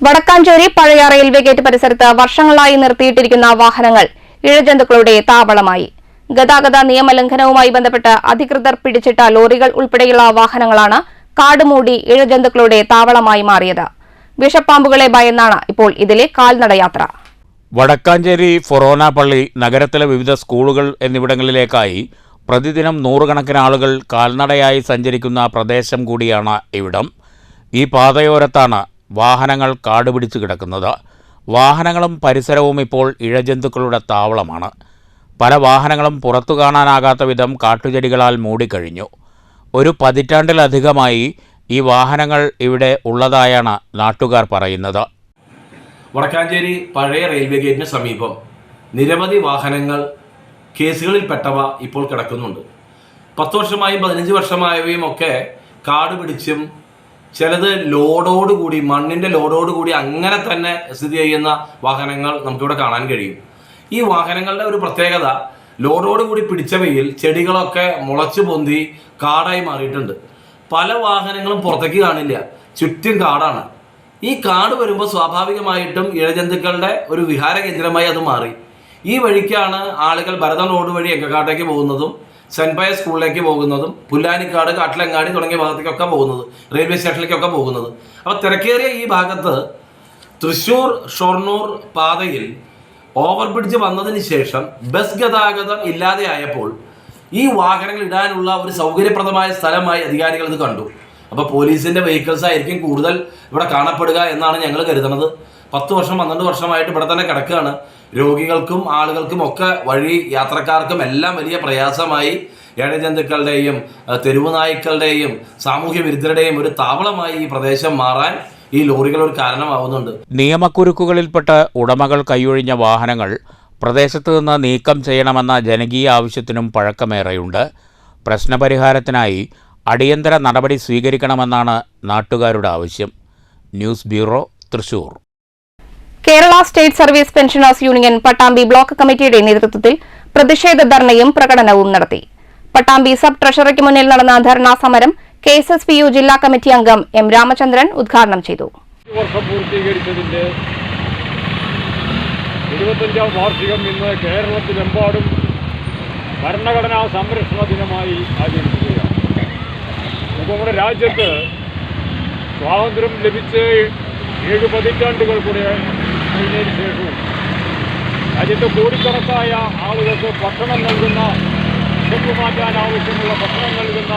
വടക്കാഞ്ചേരി പഴയ റെയിൽവേ ഗേറ്റ് പരിസരത്ത് വർഷങ്ങളായി നിർത്തിയിട്ടിരിക്കുന്ന വാഹനങ്ങൾ ഇഴജന്തുക്കളുടെ താവളമായി. ഗതാഗത നിയമലംഘനവുമായി ബന്ധപ്പെട്ട് അധികൃതർ പിടിച്ചിട്ട ലോറികൾ ഉൾപ്പെടെയുള്ള വാഹനങ്ങളാണ് കാടുമൂടി ഇഴജന്തുക്കളുടെ താവളമായി മാറിയത്. വിഷപ്പാമ്പുകളെ ഭയന്നാണ് ഇപ്പോൾ ഇതിലെ കാൽനടയാത്ര. വടക്കാഞ്ചേരി ഫൊറോന പള്ളി, നഗരത്തിലെ വിവിധ സ്കൂളുകൾ എന്നിവിടങ്ങളിലേക്കായി പ്രതിദിനം നൂറുകണക്കിന് ആളുകൾ കാൽനടയായി സഞ്ചരിക്കുന്ന പ്രദേശം കൂടിയാണ് ഇവിടം. ഈ പാതയോരത്താണ് വാഹനങ്ങൾ കാടുപിടിച്ച് കിടക്കുന്നത്. വാഹനങ്ങളും പരിസരവും ഇപ്പോൾ ഇഴജന്തുക്കളുടെ താവളമാണ്. പല വാഹനങ്ങളും പുറത്തു കാണാനാകാത്ത വിധം കാട്ടുചെടികളാൽ മൂടിക്കഴിഞ്ഞു. ഒരു പതിറ്റാണ്ടിലധികമായി ഈ വാഹനങ്ങൾ ഇവിടെ ഉള്ളതായാണ് നാട്ടുകാർ പറയുന്നത്. വടക്കാഞ്ചേരി പഴയ റെയിൽവേ ഗേറ്റിന് സമീപം നിരവധി വാഹനങ്ങൾ കേസുകളിൽപ്പെട്ടവ ഇപ്പോൾ കിടക്കുന്നുണ്ട്. 10 വർഷമായും 15 വർഷമായവയും ഒക്കെ കാട് പിടിച്ചും ചിലത് ലോഡോടുകൂടി, മണ്ണിൻ്റെ ലോഡോടുകൂടി അങ്ങനെ തന്നെ സ്ഥിതി ചെയ്യുന്ന വാഹനങ്ങൾ നമുക്കിവിടെ കാണാൻ കഴിയും. ഈ വാഹനങ്ങളുടെ ഒരു പ്രത്യേകത, ലോഡോടുകൂടി പിടിച്ചവയിൽ ചെടികളൊക്കെ മുളച്ചു പൊന്തി കാടായി മാറിയിട്ടുണ്ട്. പല വാഹനങ്ങളും പുറത്തേക്ക് കാണില്ല, ചുറ്റും കാടാണ്. ഈ കാട് വരുമ്പോൾ സ്വാഭാവികമായിട്ടും ഇഴജന്തുക്കളുടെ ഒരു വിഹാര കേന്ദ്രമായി അത് മാറി. ഈ വഴിക്കാണ് ആളുകൾ ഭരതൻ റോഡ് വഴി എങ്കക്കാട്ടേക്ക് പോകുന്നതും സെൻറ്റ് പയസ് സ്കൂളിലേക്ക് പോകുന്നതും പുല്ലാനിക്കാട്, കാട്ടിലങ്ങാടി തുടങ്ങിയ ഭാഗത്തേക്കൊക്കെ പോകുന്നത്, റെയിൽവേ സ്റ്റേഷനിലേക്കൊക്കെ പോകുന്നത്. അപ്പോൾ തിരക്കേറിയ ഈ ഭാഗത്ത് തൃശ്ശൂർ ഷൊർണൂർ പാതയിൽ ഓവർ ബ്രിഡ്ജ് വന്നതിന് ശേഷം ബസ് ഗതാഗതം ഇല്ലാതെയായപ്പോൾ ഈ വാഹനങ്ങൾ ഇടാനുള്ള ഒരു സൗകര്യപ്രദമായ സ്ഥലമായി അധികാരികൾ ഇത് കണ്ടു. അപ്പോൾ പോലീസിൻ്റെ വെഹിക്കിൾസ് ആയിരിക്കും കൂടുതൽ ഇവിടെ കാണപ്പെടുക എന്നാണ് ഞങ്ങൾ കരുതുന്നത്. 10 വർഷം 12 വർഷമായിട്ട് ഇവിടെ തന്നെ കിടക്കുകയാണ്. രോഗികൾക്കും ആളുകൾക്കും ഒക്കെ വഴി യാത്രക്കാർക്കും എല്ലാം വലിയ പ്രയാസമായി. ഇഴജന്തുക്കളുടെയും തെരുവു നായ്ക്കളുടെയും സാമൂഹ്യ വിരുദ്ധരുടെയും ഒരു താവളമായി ഈ പ്രദേശം മാറാൻ ഈ ലോറികൾ ഒരു കാരണമാവുന്നുണ്ട്. നിയമക്കുരുക്കുകളിൽപ്പെട്ട് ഉടമകൾ കൈയൊഴിഞ്ഞ വാഹനങ്ങൾ പ്രദേശത്ത് നിന്ന് നീക്കം ചെയ്യണമെന്ന ജനകീയ ആവശ്യത്തിനും പഴക്കമേറെയുണ്ട്. പ്രശ്നപരിഹാരത്തിനായി അടിയന്തര നടപടി സ്വീകരിക്കണമെന്നാണ് നാട്ടുകാരുടെ ആവശ്യം. News bureau, Thrissur. Kerala state service pensioners union Pattambi block കമ്മിറ്റിയുടെ നേതൃത്വത്തിൽ പ്രതിഷേധ ധർണയും പ്രകടനവും നടത്തി. പട്ടാമ്പി സബ് ട്രഷറിക്ക് മുന്നിൽ നടന്ന ധർണാ സമരം KSSPU ജില്ലാ കമ്മിറ്റി അംഗം M രാമചന്ദ്രൻ ഉദ്ഘാടനം ചെയ്തു. വർഷം പൂർത്തീകരിച്ചതിന്റെ 25ാം വാർഷികം ഇന്ന് കേരളത്തിലെമ്പാടും ഭരണഘടനാ സംരക്ഷണ ദിനമായി ആചരിക്കുകയാണ്. നമ്മുടെ രാജ്യത്ത് സ്വാതന്ത്ര്യം ലഭിച്ച് 7 പതിറ്റാണ്ടുകൾ കൂടെ കഴിഞ്ഞതിന് ശേഷവും രാജ്യത്ത് കോടിക്കണക്കായ ആളുകൾക്ക് ഭക്ഷണം നൽകുന്ന, വിശപ്പ് മാറ്റാൻ ആവശ്യമുള്ള ഭക്ഷണം നൽകുന്ന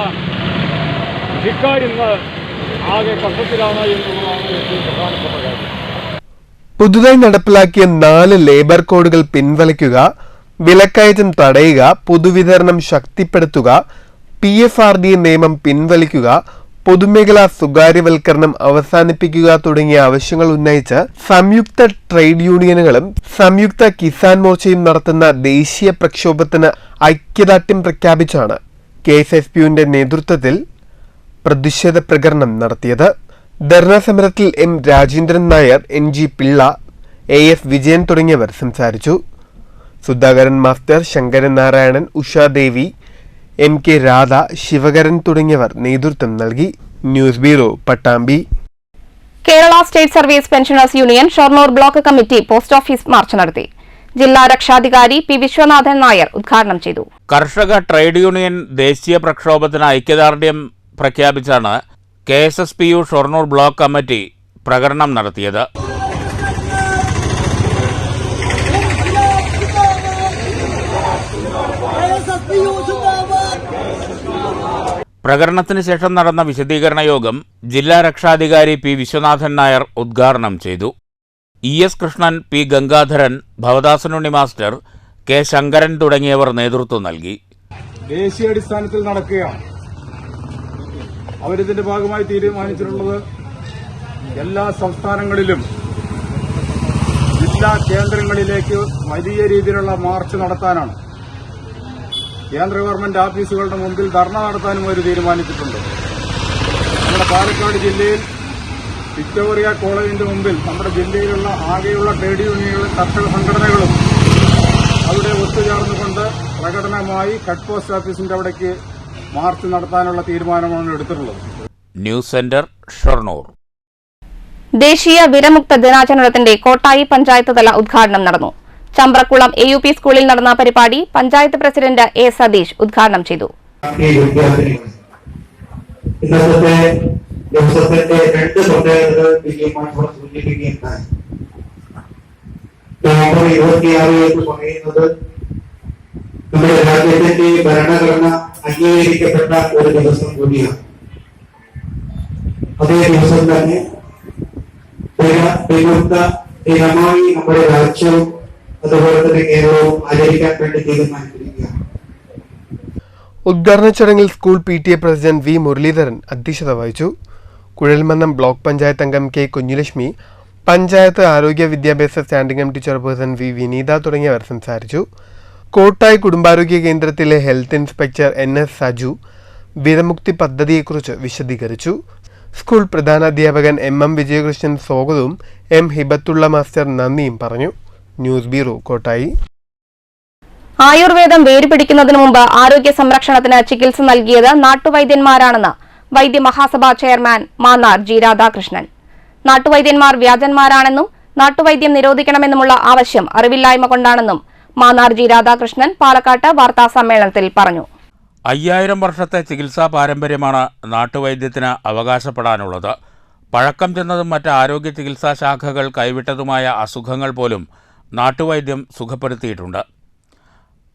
കൃഷിക്കാർ ഇന്ന് ആകെ കഷ്ടത്തിലാണ് എന്നുള്ളതാണ് ഏറ്റവും പ്രധാനപ്പെട്ട കാര്യം. പുതുതായി നടപ്പിലാക്കിയ 4 ലേബർ കോഡുകൾ പിൻവലിക്കുക, വിലക്കയറ്റം തടയുക, പൊതുവിതരണം ശക്തിപ്പെടുത്തുക, PFRDA നിയമം പിൻവലിക്കുക, പൊതുമേഖലാ സ്വകാര്യവൽക്കരണം അവസാനിപ്പിക്കുക തുടങ്ങിയ ആവശ്യങ്ങൾ ഉന്നയിച്ച് സംയുക്ത ട്രേഡ് യൂണിയനുകളും സംയുക്ത കിസാൻ മോർച്ചയും നടത്തുന്ന ദേശീയ പ്രക്ഷോഭത്തിന് ഐക്യദാർഢ്യം പ്രഖ്യാപിച്ചാണ് KSSPUവിന്റെ നേതൃത്വത്തിൽ പ്രതിഷേധ പ്രകടനം നടത്തിയത്. ധർണാ സമരത്തിൽ M. Rajendran Nair, NG Pillai, AF Vijayan തുടങ്ങിയവർ സംസാരിച്ചു. സുധാകരൻ മാസ്റ്റർ, ശങ്കരൻ നാരായണൻ, ഉഷാദേവി, MK രാധ, ശിവകരൻ തുടങ്ങിയവർ നേതൃത്വം നൽകി. News bureau, Pattambi. Kerala state service pensioners union Shoranur block committee post office March നടത്തി. ജില്ലാ രക്ഷാധികാരി P. വിശ്വനാഥൻ നായർ ഉദ്ഘാടനം ചെയ്തു. കർഷക ട്രേഡ് യൂണിയൻ ദേശീയ പ്രക്ഷോഭത്തിന് ഐക്യദാർഢ്യം പ്രഖ്യാപിച്ചാണ് KSSPU ഷൊർണൂർ ബ്ലോക്ക് കമ്മിറ്റി പ്രകടനം നടത്തിയത്. പ്രകടനത്തിന് ശേഷം നടന്ന വിശദീകരണ യോഗം ജില്ലാ രക്ഷാധികാരി P. വിശ്വനാഥൻ നായർ ഉദ്ഘാടനം ചെയ്തു. ES Krishnan, P. Gangadharan, Bhavadasanunni master, K. Sankaran തുടങ്ങിയവർ നേതൃത്വം നൽകി. ദേശീയാടിസ്ഥാനത്തിൽ നടക്കുകയാണ്. അവരിതിന്റെ ഭാഗമായി തീരുമാനിച്ചിട്ടുള്ളത് എല്ലാ സംസ്ഥാനങ്ങളിലും ജില്ലാ കേന്ദ്രങ്ങളിലേക്ക് വലിയ രീതിയിലുള്ള മാർച്ച് നടത്താനാണ്. കേന്ദ്ര ഗവൺമെന്റ് ഓഫീസുകളുടെ മുമ്പിൽ ധർണ നടത്താനും അവർ തീരുമാനിച്ചിട്ടുണ്ട്. നമ്മുടെ പാലക്കാട് ജില്ലയിൽ വിക്ടോറിയ കോളേജിന്റെ മുമ്പിൽ നമ്മുടെ ജില്ലയിലുള്ള ആകെയുള്ള ട്രേഡ് യൂണിയനുകളും കർഷക സംഘടനകളും അവിടെ ഒത്തുചേർന്നുകൊണ്ട് പ്രകടനമായി കട്ട് പോസ്റ്റ് ഓഫീസിന്റെ അവിടേക്ക് മാർച്ച് നടത്താനുള്ള തീരുമാനമാണ് എടുത്തിട്ടുള്ളത്. News centre, Shoranur. ദേശീയ വിരമുക്ത ദിനാചരണത്തിന്റെ കോട്ടായി പഞ്ചായത്ത് തല ഉദ്ഘാടനം നടന്നു. ചമ്പ്രക്കുളം AUP സ്കൂളിൽ നടന്ന പരിപാടി പഞ്ചായത്ത് പ്രസിഡന്റ് A. സതീഷ് ഉദ്ഘാടനം ചെയ്തു. ഇന്നത്തെ ദിവസത്തിന്റെ 2 പ്രത്യേകതകൾ വിജയമായിട്ട് സൂചിപ്പിക്കുകയുണ്ടായി. നവംബർ 26 എന്ന് പറയുന്നത് നമ്മുടെ രാജ്യത്തിന്റെ ഭരണഘടന അംഗീകരിക്കപ്പെട്ട ഒരു ദിവസം കൂടിയാണ്. അതേ ദിവസം തന്നെ വിമുക്ത ദിനമായി നമ്മുടെ രാജ്യവും അതുപോലെ തന്നെ കേരളവും ആചരിക്കാൻ വേണ്ടി തീരുമാനിച്ചിരിക്കുകയാണ്. ഉദ്ഘാടന ചടങ്ങിൽ school PTA president V. Muraleedharan അധ്യക്ഷത വഹിച്ചു. കുഴൽമന്നം ബ്ലോക്ക് പഞ്ചായത്ത് അംഗം K. കുഞ്ഞുലക്ഷ്മി, പഞ്ചായത്ത് ആരോഗ്യ വിദ്യാഭ്യാസ സ്റ്റാൻഡിംഗ് കമ്മിറ്റി ചെയർപേഴ്സൺ V. വിനീത തുടങ്ങിയവർ സംസാരിച്ചു. കോട്ടായി കുടുംബാരോഗ്യ കേന്ദ്രത്തിലെ ഹെൽത്ത് ഇൻസ്പെക്ടർ NS സജു വിരമുക്തി പദ്ധതിയെക്കുറിച്ച് വിശദീകരിച്ചു. സ്കൂൾ പ്രധാനാധ്യാപകൻ MM വിജയകൃഷ്ണൻ സ്വാഗതവും M. ഹിബത്തുള്ള മാസ്റ്റർ നന്ദിയും പറഞ്ഞു. News bureau, Kottayi. ആയുർവേദം വേരുപിടിക്കുന്നതിന് മുമ്പ് ആരോഗ്യ സംരക്ഷണത്തിന് ചികിത്സ നൽകിയത് നാട്ടുവൈദ്യന്മാരാണെന്ന് വൈദ്യമഹാസഭ ചെയർമാൻ മാന്നാർ G. രാധാകൃഷ്ണൻ. നാട്ടുവൈദ്യന്മാർ വ്യാജന്മാരാണെന്നും നാട്ടുവൈദ്യം നിരോധിക്കണമെന്നുമുള്ള ആവശ്യം അറിവില്ലായ്മ കൊണ്ടാണെന്നും മാന്നാർ G. രാധാകൃഷ്ണൻ പാലക്കാട്ട് വാർത്താ സമ്മേളനത്തിൽ പറഞ്ഞു. 5000 വർഷത്തെ ചികിത്സാ പാരമ്പര്യമാണ് നാട്ടുവൈദ്യത്തിന് അവകാശപ്പെടാനുള്ളത്. പഴക്കം ചെന്നതും മറ്റ് ആരോഗ്യ ചികിത്സാ ശാഖകൾ കൈവിട്ടതുമായ അസുഖങ്ങൾ പോലും നാട്ടുവൈദ്യം സുഖപ്പെടുത്തിയിട്ടുണ്ട്.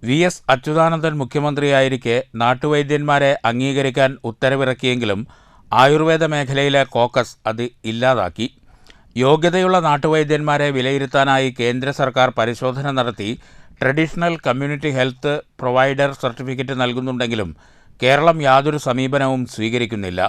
VS അച്യുതാനന്ദൻ മുഖ്യമന്ത്രിയായിരിക്കെ നാട്ടുവൈദ്യന്മാരെ അംഗീകരിക്കാൻ ഉത്തരവിറക്കിയെങ്കിലും ആയുർവേദ മേഖലയിലെ കോക്കസ് അത് ഇല്ലാതാക്കി. യോഗ്യതയുള്ള നാട്ടുവൈദ്യന്മാരെ വിലയിരുത്താനായി കേന്ദ്ര സർക്കാർ പരിശോധന നടത്തി traditional community health provider certificate നൽകുന്നുണ്ടെങ്കിലും കേരളം യാതൊരു സമീപനവും സ്വീകരിക്കുന്നില്ല.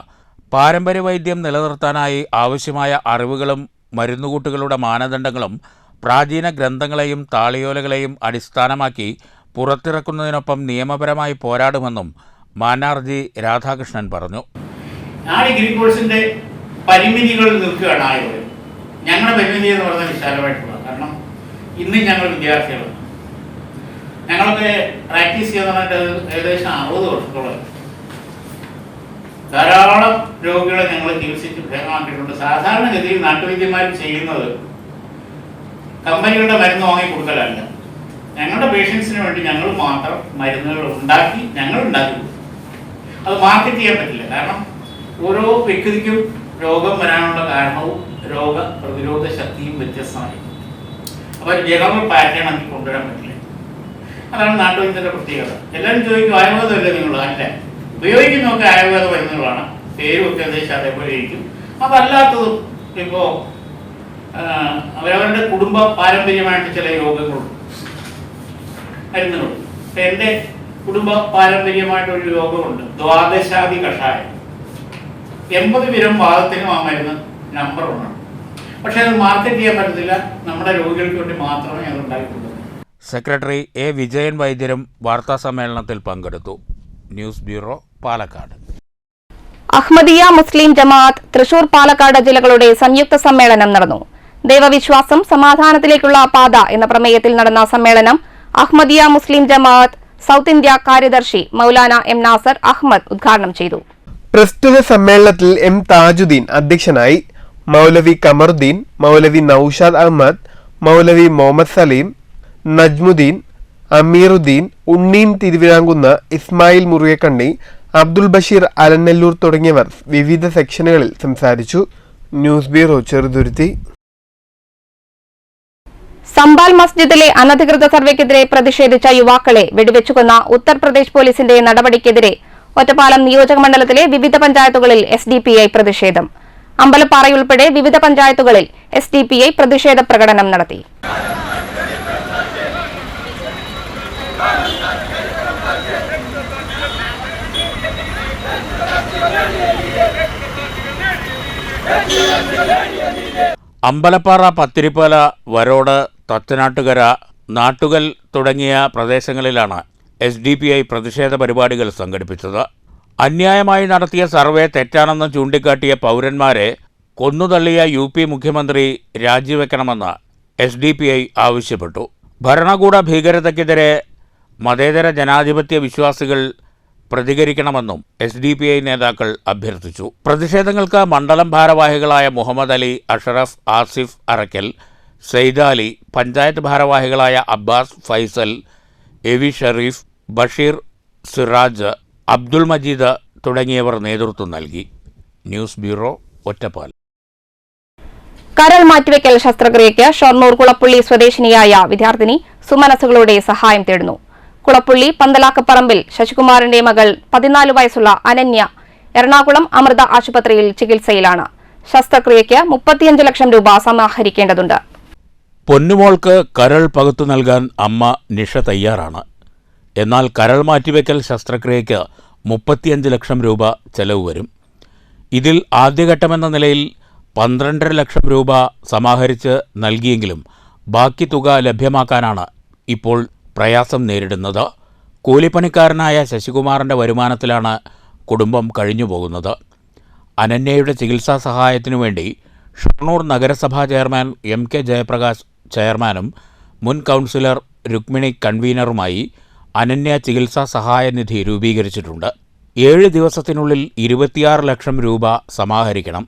പാരമ്പര്യവൈദ്യം നിലനിർത്താനായി ആവശ്യമായ അറിവുകളും മരുന്നുകൂട്ടുകളുടെ മാനദണ്ഡങ്ങളും പ്രാചീന ഗ്രന്ഥങ്ങളെയും താളിയോലകളെയും അടിസ്ഥാനമാക്കി പുറത്തിറക്കുന്നതിനൊപ്പം നിയമപരമായി പോരാടുമെന്നും മാന്നാർ G. രാധാകൃഷ്ണൻ പറഞ്ഞു. ആ ഡിഗ്രി കോഴ്സിന്റെ പരിമിതികൾ നിൽക്കുകയാണ് ആയുർവേദം. ഞങ്ങളുടെ പരിമിതി എന്ന് പറഞ്ഞാൽ വിശാലമായിട്ടുള്ള, കാരണം ഇന്ന് ഞങ്ങൾ വിദ്യാർത്ഥികളാണ്. ഞങ്ങളൊക്കെ പ്രാക്ടീസ് ചെയ്യുന്നതായിട്ട് ഏകദേശം 60 വർഷത്തോളം ധാരാളം രോഗികളെ ഞങ്ങൾ ചികിത്സിച്ച് ഭേദമാക്കിയിട്ടുണ്ട്. സാധാരണഗതിയിൽ നാട്ടുവൈദ്യന്മാർ ചെയ്യുന്നത് കമ്പനികളുടെ മരുന്ന് വാങ്ങി കൊടുക്കലല്ല. ഞങ്ങളുടെ പേഷ്യൻസിന് വേണ്ടി ഞങ്ങൾ മാത്രം മരുന്നുകൾ ഉണ്ടാക്കി കൊടുക്കും. അത് മാർക്കറ്റ് ചെയ്യാൻ പറ്റില്ല. കാരണം ഓരോ വ്യക്തിക്കും രോഗം വരാനുള്ള കാരണവും രോഗപ്രതിരോധ ശക്തിയും വ്യത്യസ്തമായിരിക്കും. അപ്പോൾ ഒരു ജനറൽ പാറ്റേൺ നമുക്ക് കൊണ്ടുവരാൻ പറ്റില്ല. അതാണ് നാട്ടുവൈദ്യത്തിൻ്റെ പ്രത്യേകത. എല്ലാവരും ചോദിക്കും ആയുർവേദമല്ലേ നിങ്ങൾ? അല്ല, ഉപയോഗിക്കുന്നതൊക്കെ ആയുർവേദ മരുന്നുകളാണ്, പേരുമൊക്കെ ഏകദേശം അതേപോലെ ഇരിക്കും. അതല്ലാത്തതും ഇപ്പോൾ അവരവരുടെ കുടുംബ പാരമ്പര്യമായിട്ട് ചില രോഗങ്ങളുണ്ട്, മരുന്നുകളുണ്ട്. ഇപ്പം എൻ്റെ കുടുംബ പാരമ്പര്യമായിട്ടൊരു രോഗമുണ്ട്, ദ്വാദശാദി കഷായം. 80 വിരം വാദത്തിനും ആ മരുന്ന് നമ്പർ 1. പക്ഷെ അത് മാർക്കറ്റ് ചെയ്യാൻ പറ്റത്തില്ല, നമ്മുടെ രോഗികൾക്ക് വേണ്ടി മാത്രമേ അത് ഉണ്ടായിട്ടുള്ളൂ. സെക്രട്ടറി എ വിജയൻ വൈദ്യരും വാർത്താസമ്മേളനത്തിൽ പങ്കെടുത്തു. News bureau, Palakkad. അഹ്മദിയ മുസ്ലിം ജമാഅത്ത് തൃശൂർ, പാലക്കാട് ജില്ലകളുടെ സംയുക്ത സമ്മേളനം നടന്നു. ദൈവവിശ്വാസം സമാധാനത്തിലേക്കുള്ള പാത എന്ന പ്രമേയത്തിൽ നടന്ന സമ്മേളനം അഹ്മദിയ മുസ്ലിം ജമാഅത്ത് സൗത്ത് ഇന്ത്യ കാര്യദർശി മൗലാന എം നാസർ അഹമ്മദ് ഉദ്ഘാടനം ചെയ്തു. പ്രസ്തുത സമ്മേളനത്തിൽ എം താജുദ്ദീൻ അധ്യക്ഷനായി. മൗലവി കമറുദ്ദീൻ, മൗലവി നൌഷാദ് അഹമ്മദ്, മൗലവി മുഹമ്മദ് സലീം, നജ്മുദ്ദീൻ, അമീറുദ്ദീൻ, ഉണ്ണീം തിരുവിതാംകുന്ന്, ഇസ്മായിൽ മുറിയക്കണ്ണി, അബ്ദുൽ ബഷീർ അലനല്ലൂർ തുടങ്ങിയവർ വിവിധ സെക്ഷനുകളിൽ സംസാരിച്ചു. News bureau, Cheruthuruthy. സംബാൽ മസ്ജിദിലെ അനധികൃത സർവേക്കെതിരെ പ്രതിഷേധിച്ച യുവാക്കളെ വെടിവെച്ചുകൊന്ന ഉത്തർപ്രദേശ് പോലീസിന്റെ നടപടിക്കെതിരെ ഒറ്റപ്പാലം നിയോജക മണ്ഡലത്തിലെ വിവിധ പഞ്ചായത്തുകളിൽ SDPI പ്രതിഷേധം. അമ്പലപ്പാറയുൾപ്പെടെ വിവിധ പഞ്ചായത്തുകളിൽ SDPI പ്രതിഷേധ പ്രകടനം നടത്തി. അമ്പലപ്പാറ, പത്തിരിപ്പാല, വരോട്, തച്ചനാട്ടുകര, നാട്ടുകൽ തുടങ്ങിയ പ്രദേശങ്ങളിലാണ് SDPI പ്രതിഷേധ പരിപാടികൾ സംഘടിപ്പിച്ചത്. അന്യായമായി നടത്തിയ സർവേ തെറ്റാണെന്ന് ചൂണ്ടിക്കാട്ടിയ പൗരന്മാരെ കൊന്നുതള്ളിയ UP മുഖ്യമന്ത്രി രാജിവെക്കണമെന്ന് SDPI ആവശ്യപ്പെട്ടു. ഭരണകൂട ഭീകരതയ്ക്കെതിരെ മതേതര ജനാധിപത്യ വിശ്വാസികൾ പ്രതികരിക്കണമെന്നും SDPI നേതാക്കൾ അഭ്യർത്ഥിച്ചു. പ്രതിഷേധങ്ങൾക്ക് മണ്ഡലം ഭാരവാഹികളായ മുഹമ്മദ് അലി, അഷറഫ്, ആസിഫ് അറക്കൽ, സെയ്ദാലി, പഞ്ചായത്ത് ഭാരവാഹികളായ അബ്ബാസ്, ഫൈസൽ, എവി ഷെരീഫ്, ബഷീർ, സിറാജ്, അബ്ദുൾ മജീദ് തുടങ്ങിയവർ നേതൃത്വം നൽകി. News bureau, Ottapalam. കരൾ മാറ്റിവെക്കൽ ശസ്ത്രക്രിയയ്ക്ക് ഷൊർണൂർ കുളപ്പുള്ളി സ്വദേശിനിയായ വിദ്യാർത്ഥിനി സുമനസുകളുടെ സഹായം തേടുന്നു. കുളപ്പുള്ളി പന്തലാക്കപ്പറമ്പിൽ ശശികുമാറിന്റെ മകൾ 14 വയസ്സുള്ള അനന്യ എറണാകുളം അമൃത ആശുപത്രിയിൽ ചികിത്സയിലാണ്. ശസ്ത്രക്രിയയ്ക്ക് 35 ലക്ഷം രൂപ സമാഹരിക്കേണ്ടതുണ്ട്. പൊന്നുമോൾക്ക് കരൾ പകുത്തു നൽകാൻ അമ്മ നിഷ തയ്യാറാണ്. എന്നാൽ കരൾ മാറ്റിവെക്കൽ ശസ്ത്രക്രിയയ്ക്ക് 35 ലക്ഷം രൂപ ചെലവ് വരും. ഇതിൽ ആദ്യഘട്ടമെന്ന നിലയിൽ 12.5 ലക്ഷം രൂപ സമാഹരിച്ച് നൽകിയെങ്കിലും ബാക്കി തുക ലഭ്യമാക്കാനാണ് ഇപ്പോൾ പ്രയാസം നേരിടുന്നത്. കൂലിപ്പണിക്കാരനായ ശശികുമാറിൻ്റെ വരുമാനത്തിലാണ് കുടുംബം കഴിഞ്ഞുപോകുന്നത്. അനന്യയുടെ ചികിത്സാ സഹായത്തിനു വേണ്ടി ഷൊർണൂർ നഗരസഭാ ചെയർമാൻ MK ജയപ്രകാശ് ചെയർമാനും മുൻ കൗൺസിലർ രുക്മിണി കൺവീനറുമായി അനന്യ ചികിത്സാ സഹായ നിധി രൂപീകരിച്ചിട്ടുണ്ട്. 7 ദിവസത്തിനുള്ളിൽ 26 ലക്ഷം രൂപ സമാഹരിക്കണം.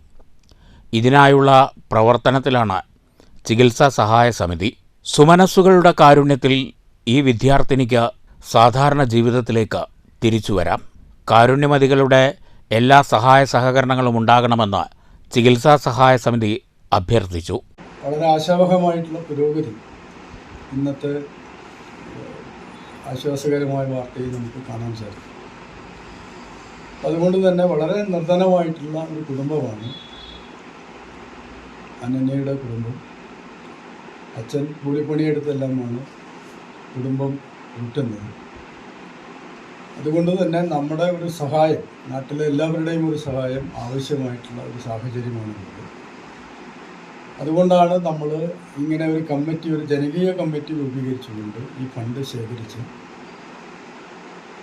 ഇതിനായുള്ള പ്രവർത്തനത്തിലാണ് ചികിത്സാ സഹായ സമിതി. സുമനസ്സുകളുടെ കാരുണ്യത്തിൽ ഈ വിദ്യാർത്ഥിനിക്ക് സാധാരണ ജീവിതത്തിലേക്ക് തിരിച്ചുവരാം. കാരുണ്യമതികളുടെ എല്ലാ സഹായ സഹകരണങ്ങളും ഉണ്ടാകണമെന്ന് ചികിത്സാ സഹായ സമിതി അഭ്യർത്ഥിച്ചു. വളരെ ആശാവഹമായിട്ടുള്ള പുരോഗതി ഇന്നത്തെ ആശ്വാസകരമായ വാർത്തയിൽ നമുക്ക് കാണാൻ സാധിക്കും. അതുകൊണ്ട് തന്നെ വളരെ നിർധനമായിട്ടുള്ള ഒരു കുടുംബമാണ് അനന്യയുടെ കുടുംബം. അച്ഛൻ കൂലിപ്പണിയെടുത്തെല്ലാമാണ് കുടുംബം കൂട്ടുന്നത്. അതുകൊണ്ട് തന്നെ നമ്മുടെ ഒരു സഹായം, നാട്ടിലെ എല്ലാവരുടെയും ഒരു സഹായം ആവശ്യമായിട്ടുള്ള ഒരു സാഹചര്യമാണുള്ളത്. അതുകൊണ്ടാണ് നമ്മൾ ഇങ്ങനെ ഒരു കമ്മിറ്റി, ഒരു ജനകീയ കമ്മിറ്റി രൂപീകരിച്ചുകൊണ്ട് ഈ ഫണ്ട് ശേഖരിച്ച്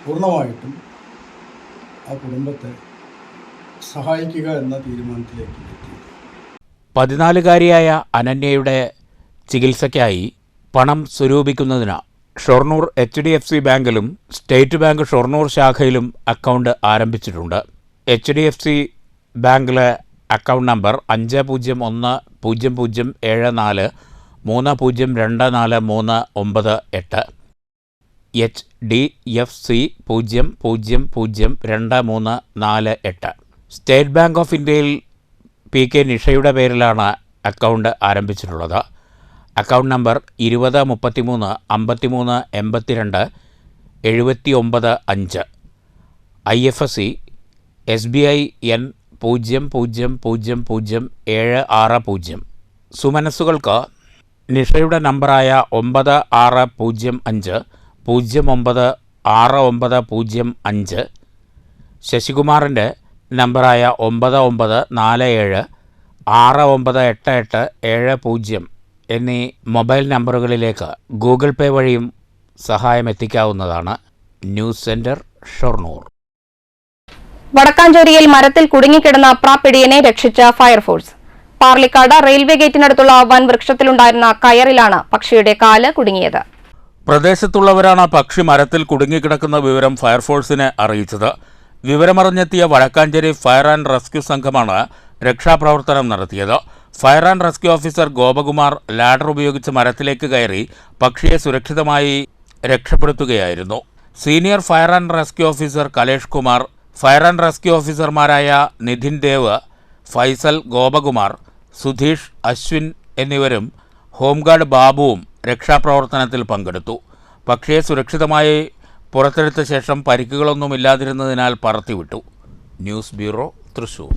പൂർണ്ണമായിട്ടും ആ കുടുംബത്തെ സഹായിക്കുക എന്ന തീരുമാനത്തിലേക്ക് എത്തി. 14-കാരിയായ അനന്യയുടെ ചികിത്സയ്ക്കായി പണം സ്വരൂപിക്കുന്നതിന് ഷൊർണൂർ HDFC ബാങ്കിലും സ്റ്റേറ്റ് ബാങ്ക് ഷൊർണൂർ ശാഖയിലും അക്കൗണ്ട് ആരംഭിച്ചിട്ടുണ്ട്. HDFC ബാങ്കിലെ account number 501007430243998. HDFC 000238. State bank of ഇന്ത്യയിൽ PK നിഷയുടെ പേരിലാണ് അക്കൗണ്ട് ആരംഭിച്ചിട്ടുള്ളത്. Account number 20 33 53 82 795. IFSC SBI N 00000760. സുമനസ്സുകൾക്ക് നിഷയുടെ നമ്പറായ 9605 096905, ശശികുമാറിൻ്റെ നമ്പറായ 9947 698870 എന്നീ മൊബൈൽ നമ്പറുകളിലേക്ക് ഗൂഗിൾ പേ വഴിയും സഹായം എത്തിക്കാവുന്നതാണ്. News centre, Shoranur. വടക്കാഞ്ചേരിയിൽ മരത്തിൽ കുടുങ്ങിക്കിടന്ന പ്രാപ്പിടിയനെ രക്ഷിച്ച ഫയർഫോഴ്സ്. പാർലിക്കാട് റെയിൽവേ ഗേറ്റിനടുത്തുള്ള വൻ വൃക്ഷത്തിലുണ്ടായിരുന്ന കയറിലാണ് പക്ഷിയുടെ കാല് കുടുങ്ങിയത്. പ്രദേശത്തുള്ളവരാണ് പക്ഷി മരത്തിൽ കുടുങ്ങിക്കിടക്കുന്ന വിവരം ഫയർഫോഴ്സിനെ അറിയിച്ചത്. വിവരമറിഞ്ഞെത്തിയ വടക്കാഞ്ചേരി ഫയർ ആൻഡ് റെസ്ക്യൂ സംഘമാണ് രക്ഷാപ്രവർത്തനം നടത്തിയത്. Fire and rescue officer Gopakumar ladder ഉപയോഗിച്ച് മരത്തിലേക്ക് കയറി പക്ഷിയെ സുരക്ഷിതമായി രക്ഷപ്പെടുത്തുകയായിരുന്നു. Senior fire and rescue officer Kalesh Kumar, fire and rescue ഓഫീസർമാരായ നിധിൻ ദേവ്, ഫൈസൽ, ഗോപകുമാർ, സുധീഷ്, അശ്വിൻ എന്നിവരും ഹോംഗാർഡ് ബാബുവും രക്ഷാപ്രവർത്തനത്തിൽ പങ്കെടുത്തു. പക്ഷിയെ സുരക്ഷിതമായി പുറത്തെടുത്ത ശേഷം പരിക്കുകളൊന്നുമില്ലാതിരുന്നതിനാൽ പറത്തിവിട്ടു. News bureau, Thrissur.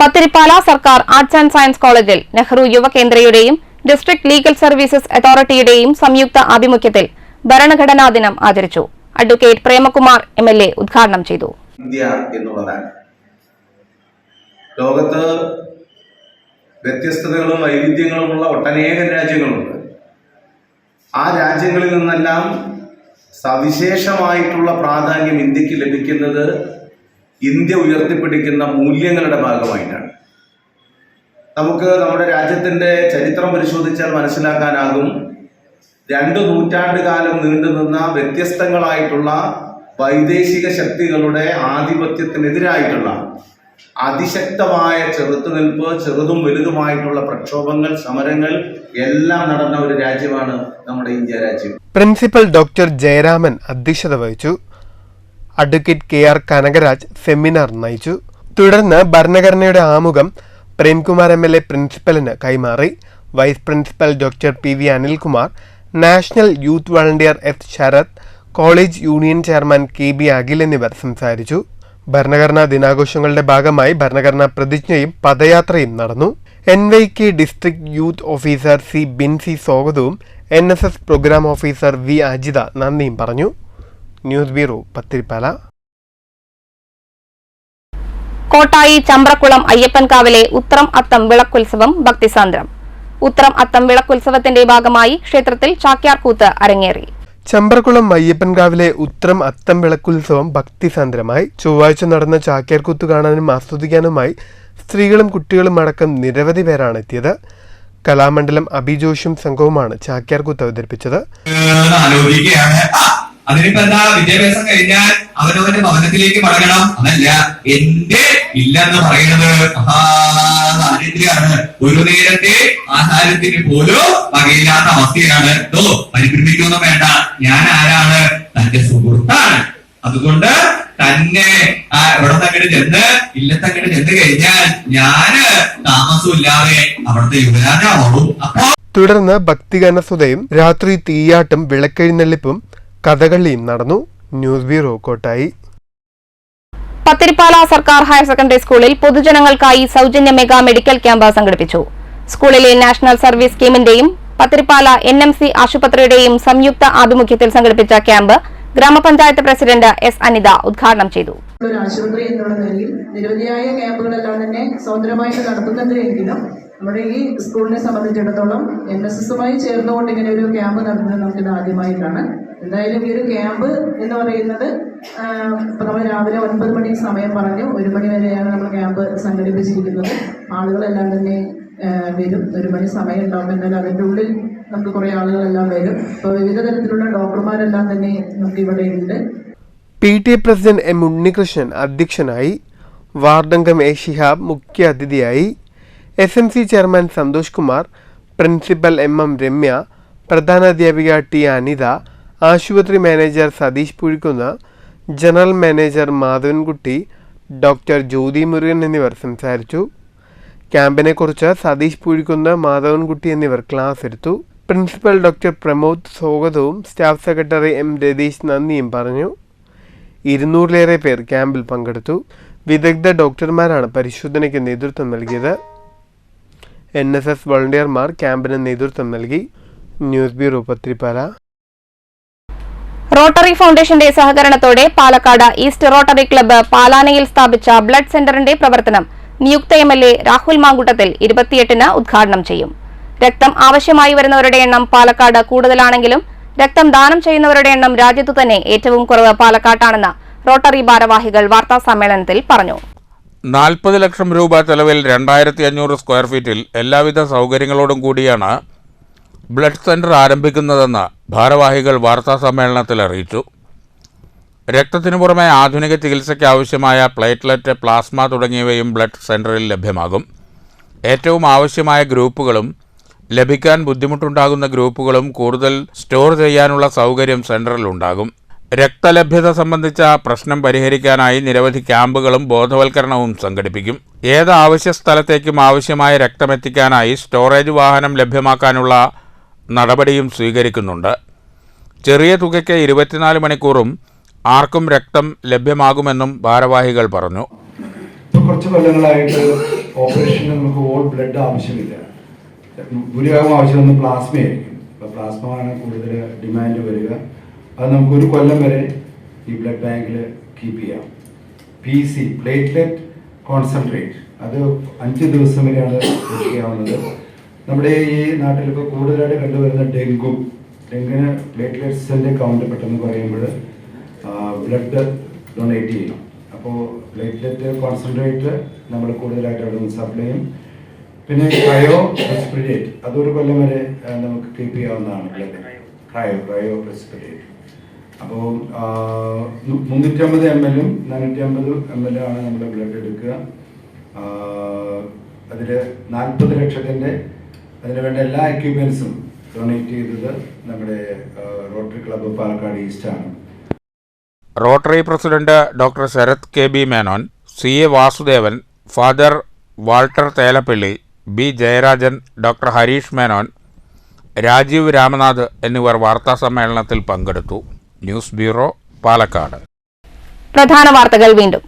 പത്തിരിപ്പാല സർക്കാർ ആർട്സ് ആൻഡ് സയൻസ് കോളേജിൽ നെഹ്റു യുവകേന്ദ്രയുടെയും ഡിസ്ട്രിക്ട് ലീഗൽ സർവീസസ് അതോറിറ്റിയുടെയും സംയുക്ത ആഭിമുഖ്യത്തിൽ ഭരണഘടനാ ദിനം ആചരിച്ചു. അഡ്വക്കേറ്റ് പ്രേമകുമാർ MLA ഉദ്ഘാടനം ചെയ്തു. ഇന്ത്യ എന്നുള്ളതാണ്. ലോകത്ത് വ്യത്യസ്തതകളും വൈവിധ്യങ്ങളുമുള്ള ഒട്ടനേകം രാജ്യങ്ങളുണ്ട്. ആ രാജ്യങ്ങളിൽ നിന്നെല്ലാം സവിശേഷമായിട്ടുള്ള പ്രാധാന്യം ഇന്ത്യക്ക് ലഭിക്കുന്നത് ഇന്ത്യ ഉയർത്തിപ്പിടിക്കുന്ന മൂല്യങ്ങളുടെ ഭാഗമായിട്ടാണ്. നമുക്ക് നമ്മുടെ രാജ്യത്തിൻ്റെ ചരിത്രം പരിശോധിച്ചാൽ മനസ്സിലാക്കാനാകും, 2 നൂറ്റാണ്ട് കാലം നീണ്ടുനിന്ന വ്യത്യസ്തങ്ങളായിട്ടുള്ള വൈദേശിക ശക്തികളുടെ ആധിപത്യത്തിനെതിരായിട്ടുള്ള അതിശക്തമായ ചെറുത്തുനിൽപ്പ്, ചെറുതും വലുതുമായിട്ടുള്ള പ്രക്ഷോഭങ്ങൾ, സമരങ്ങൾ എല്ലാം നടന്ന ഒരു രാജ്യമാണ് നമ്മുടെ ഇന്ത്യ രാജ്യം. പ്രിൻസിപ്പൽ ഡോക്ടർ ജയരാമൻ അധ്യക്ഷത വഹിച്ചു. അഡ്വക്കേറ്റ് KR കനകരാജ് സെമിനാർ നയിച്ചു. തുടർന്ന് ഭരണഘടനയുടെ ആമുഖം പ്രേംകുമാർ MLA പ്രിൻസിപ്പലിന് കൈമാറി. Vice principal doctor PV Anilkumar, national youth volunteer S Sarath, college union chairman KB Akhil എന്നിവർ സംസാരിച്ചു. ഭരണഘടനാ ദിനാഘോഷങ്ങളുടെ ഭാഗമായി ഭരണഘടനാ പ്രതിജ്ഞയും പദയാത്രയും നടന്നു. NYK district youth officer C Binsy സ്വാഗതവും NSS programme officer V Ajitha നന്ദിയും പറഞ്ഞു. News bureau, Pathirippala. കോട്ടായി ചമ്പ്രക്കുളം അയ്യപ്പൻകാവിലെ ഉത്രം അത്തം വിളക്കുത്സവം ഭക്തിസാന്ദ്രം. ഉത്രം അത്തം വിളക്കുത്സവത്തിന്റെ ഭാഗമായി ക്ഷേത്രത്തിൽ ചാക്യാർകൂത്ത് അരങ്ങേറി. ചമ്പ്രക്കുളം അയ്യപ്പൻകാവിലെ ഉത്രം അത്തം വിളക്കുത്സവം ഭക്തിസാന്ദ്രമായി. ചൊവ്വാഴ്ച നടന്ന ചാക്യാർകൂത്ത് കാണാനും ആസ്വദിക്കാനുമായി സ്ത്രീകളും കുട്ടികളും അടക്കം നിരവധി പേരാണ് എത്തിയത്. കലാമണ്ഡലം അഭിജോഷും സംഘവുമാണ് ചാക്യാർകൂത്ത് അവതരിപ്പിച്ചത്. അതിനിപ്പോ എന്താ, വിദ്യാഭ്യാസം കഴിഞ്ഞാൽ അവനവന്റെ ഭവനത്തിലേക്ക് മടങ്ങണം, അതല്ല എന്റെ ഇല്ലെന്ന് പറയുന്നത് മഹാദാരിദ്ര്യാണ്. ഒരു നേരത്തെ ആഹാരത്തിന് പോലും വകയില്ലാത്ത അവസ്ഥയാണ്. പരിഭ്രമിക്കൊന്നും വേണ്ട, ഞാൻ ആരാണ്? തന്റെ സുഹൃത്താണ്. അതുകൊണ്ട് തന്നെ ഇവിടെ തങ്ങട് ചെന്ന് ഇല്ലത്തങ്ങട് ചെന്ന് കഴിഞ്ഞാൽ ഞാന് താമസമില്ലാതെ അവിടുത്തെ യുവരാജാവും. അപ്പോ തുടർന്ന് ഭക്തിഗാനസുതയും രാത്രി തീയാട്ടും വിളക്കെഴുന്നള്ളിപ്പും കഥകളിയും നടന്നു. News bureau, Kottayi. പത്തിരിപ്പാല സർക്കാർ ഹയർ സെക്കൻഡറി സ്കൂളിൽ പൊതുജനങ്ങൾക്കായി സൗജന്യ മെഗാ മെഡിക്കൽ ക്യാമ്പ് സംഘടിപ്പിച്ചു. സ്കൂളിലെ നാഷണൽ സർവീസ് സ്കീമിന്റെയും പത്തിരിപ്പാല NMC ആശുപത്രിയുടെയും സംയുക്ത ആഭിമുഖ്യത്തിൽ സംഘടിപ്പിച്ച ക്യാമ്പ് ഗ്രാമപഞ്ചായത്ത് പ്രസിഡന്റ് S അനിത ഉദ്ഘാടനം ചെയ്തു. ഒരു ആശുപത്രി എന്നുള്ള നിലയിൽ നിരവധിയായ ക്യാമ്പുകളെല്ലാം തന്നെ സ്വതന്ത്രമായിട്ട് നടത്തുന്നുണ്ട് എങ്കിലും നമ്മുടെ ഈ സ്കൂളിനെ സംബന്ധിച്ചിടത്തോളം NSSുമായി ചേർന്നുകൊണ്ട് ഇങ്ങനെ ഒരു ക്യാമ്പ് നടത്തുന്നത് നമുക്കിത് ആദ്യമായിട്ടാണ്. എന്തായാലും ഈ ഒരു ക്യാമ്പ് എന്ന് പറയുന്നത് ഇപ്പൊ നമ്മൾ രാവിലെ 9 മണി സമയം പറഞ്ഞു, 1 മണി വരെയാണ് നമ്മൾ ക്യാമ്പ് സംഘടിപ്പിച്ചിരിക്കുന്നത്. ആളുകളെല്ലാം തന്നെ വരും. 1 മണി സമയം ഉണ്ടാവും. എന്നാലും അതിൻ്റെ ഉള്ളിൽ നമുക്ക് കുറേ ആളുകളെല്ലാം വരും. ഇപ്പോൾ വിവിധ തരത്തിലുള്ള ഡോക്ടർമാരെല്ലാം തന്നെ നമുക്ക് ഇവിടെ ഉണ്ട്. PTA പ്രസിഡന്റ് M ഉണ്ണികൃഷ്ണൻ അധ്യക്ഷനായി. വാർഡംഗം A ശിഹാബ് മുഖ്യ അതിഥിയായി. SMC chairman Santhosh Kumar, principal MM Ramya, പ്രധാനാധ്യാപിക T അനിത, ആശുപത്രി manager Satheesh Puzhikkunnu, general manager Madhavankutty, doctor Jyothi Murugan എന്നിവർ സംസാരിച്ചു. ക്യാമ്പിനെക്കുറിച്ച് സതീഷ് പൂഴിക്കുന്ന്, മാധവൻകുട്ടി എന്നിവർ ക്ലാസ് എടുത്തു. പ്രിൻസിപ്പൽ ഡോക്ടർ പ്രമോദ് സ്വാഗതവും സ്റ്റാഫ് സെക്രട്ടറി എം രതീഷ് നന്ദിയും പറഞ്ഞു. 200-ലേറെ പേർ ക്യാമ്പിൽ പങ്കെടുത്തു. വിദഗ്ധ ഡോക്ടർമാരാണ് പരിശോധനയ്ക്ക് നേതൃത്വം നൽകിയത്. NSS വോളണ്ടിയർമാർ ക്യാമ്പിന് നേതൃത്വം നൽകി. News bureau, Pathirippala. റോട്ടറി ഫൗണ്ടേഷന്റെ സഹകരണത്തോടെ പാലക്കാട് ഈസ്റ്റ് റോട്ടറി ക്ലബ്ബ് പാലാനയിൽ സ്ഥാപിച്ച ബ്ലഡ് സെന്ററിന്റെ പ്രവർത്തനം നിയുക്ത MLA രാഹുൽ മാങ്കുട്ടത്തിൽ 28-ന് ഉദ്ഘാടനം ചെയ്യും. രക്തം ആവശ്യമായി വരുന്നവരുടെ എണ്ണം പാലക്കാട് കൂടുതലാണെങ്കിലും രക്തം ദാനം ചെയ്യുന്നവരുടെ എണ്ണം രാജ്യത്തു തന്നെ ഏറ്റവും കുറവ് പാലക്കാട്ടാണെന്ന് റോട്ടറി ഭാരവാഹികൾ വാർത്താസമ്മേളനത്തിൽ പറഞ്ഞു. 40 ലക്ഷം രൂപ ചെലവിൽ 2500 സ്ക്വയർ ഫീറ്റിൽ എല്ലാവിധ സൗകര്യങ്ങളോടും കൂടിയാണ് ബ്ലഡ് സെന്റർ ആരംഭിക്കുന്നതെന്ന് ഭാരവാഹികൾ വാർത്താസമ്മേളനത്തിൽ അറിയിച്ചു. രക്തത്തിനു പുറമെ ആധുനിക ചികിത്സയ്ക്ക് ആവശ്യമായ പ്ലേറ്റ്ലെറ്റ്, പ്ലാസ്മ തുടങ്ങിയവയും ബ്ലഡ് സെന്ററിൽ ലഭ്യമാകും. ഏറ്റവും ആവശ്യമായ ഗ്രൂപ്പുകളും ലഭിക്കാൻ ബുദ്ധിമുട്ടുണ്ടാകുന്ന ഗ്രൂപ്പുകളും കൂടുതൽ സ്റ്റോർ ചെയ്യാനുള്ള സൗകര്യം സെന്ററിലുണ്ടാകും. രക്തലഭ്യത സംബന്ധിച്ച പ്രശ്നം പരിഹരിക്കാനായി നിരവധി ക്യാമ്പുകളും ബോധവൽക്കരണവും സംഘടിപ്പിക്കും. ഏത് ആവശ്യ സ്ഥലത്തേക്കും ആവശ്യമായ രക്തമെത്തിക്കാനായി സ്റ്റോറേജ് വാഹനം ലഭ്യമാക്കാനുള്ള നടപടിയും സ്വീകരിക്കുന്നുണ്ട്. ചെറിയ തുകയ്ക്ക് 24 മണിക്കൂറും ആർക്കും രക്തം ലഭ്യമാകുമെന്നും ഭാരവാഹികൾ പറഞ്ഞു. കുറച്ച് കൊല്ലങ്ങളായിട്ട് ഓപ്പറേഷന് നമുക്ക് ഓൾ ബ്ലഡ് ആവശ്യമില്ല. ഭൂരിഭാഗം ആവശ്യം പ്ലാസ്മയായിരിക്കും. അപ്പോൾ പ്ലാസ്മ ആണ് കൂടുതൽ ഡിമാൻഡ് വരിക. അത് നമുക്ക് 1 കൊല്ലം വരെ ഈ ബ്ലഡ് ബാങ്കിൽ കീപ്പ് ചെയ്യാം. PC, പ്ലേറ്റ്ലെറ്റ് കോൺസെൻട്രേറ്റ്, അത് 5 ദിവസം വരെയാണ് ചെയ്യാവുന്നത്. നമ്മുടെ ഈ നാട്ടിലിപ്പോൾ കൂടുതലായിട്ട് കണ്ടുവരുന്ന ഡെങ്കിന് പ്ലേറ്റ്ലെറ്റ്സിൻ്റെ കൗണ്ട് പെട്ടെന്ന് പറയുമ്പോൾ ബ്ലഡ് ഡൊണേറ്റ് ചെയ്യണം. അപ്പോൾ പ്ലേറ്റ്ലെറ്റ് കോൺസെൻട്രേറ്റ് നമ്മൾ കൂടുതലായിട്ട് അവിടെ നിന്ന് സപ്ലൈ ചെയ്യും. പിന്നെ ക്രയോ റെസ്പിറേറ്റ്, അതൊരു കൊല്ലം വരെ നമുക്ക് കീപ്പ് ചെയ്യാവുന്നതാണ്. Blood cryo റെസ്പിറേറ്റ്. അപ്പോൾ 350 ml 450 ml ആണ് നമ്മുടെ ബ്ലഡ് എടുക്കുക. അതിൽ 40 ലക്ഷത്തിൻ്റെ അതിന് വേണ്ട എല്ലാ എക്യുപ്മെൻസും ഡൊണേറ്റ് ചെയ്തത് നമ്മുടെ റോട്ടറി ക്ലബ്ബ് പാലക്കാട് ഈസ്റ്റ് ആണ്. Rotary president doctor Sarath KB Menon, CA Vasudevan, father Walter Thelappally, B Jayarajan, doctor Harish Menon, Rajeev Ramanath എന്നിവർ വാർത്താസമ്മേളനത്തിൽ പങ്കെടുത്തു. News bureau, Palakkad. പ്രധാന വാർത്തകൾ വീണ്ടും.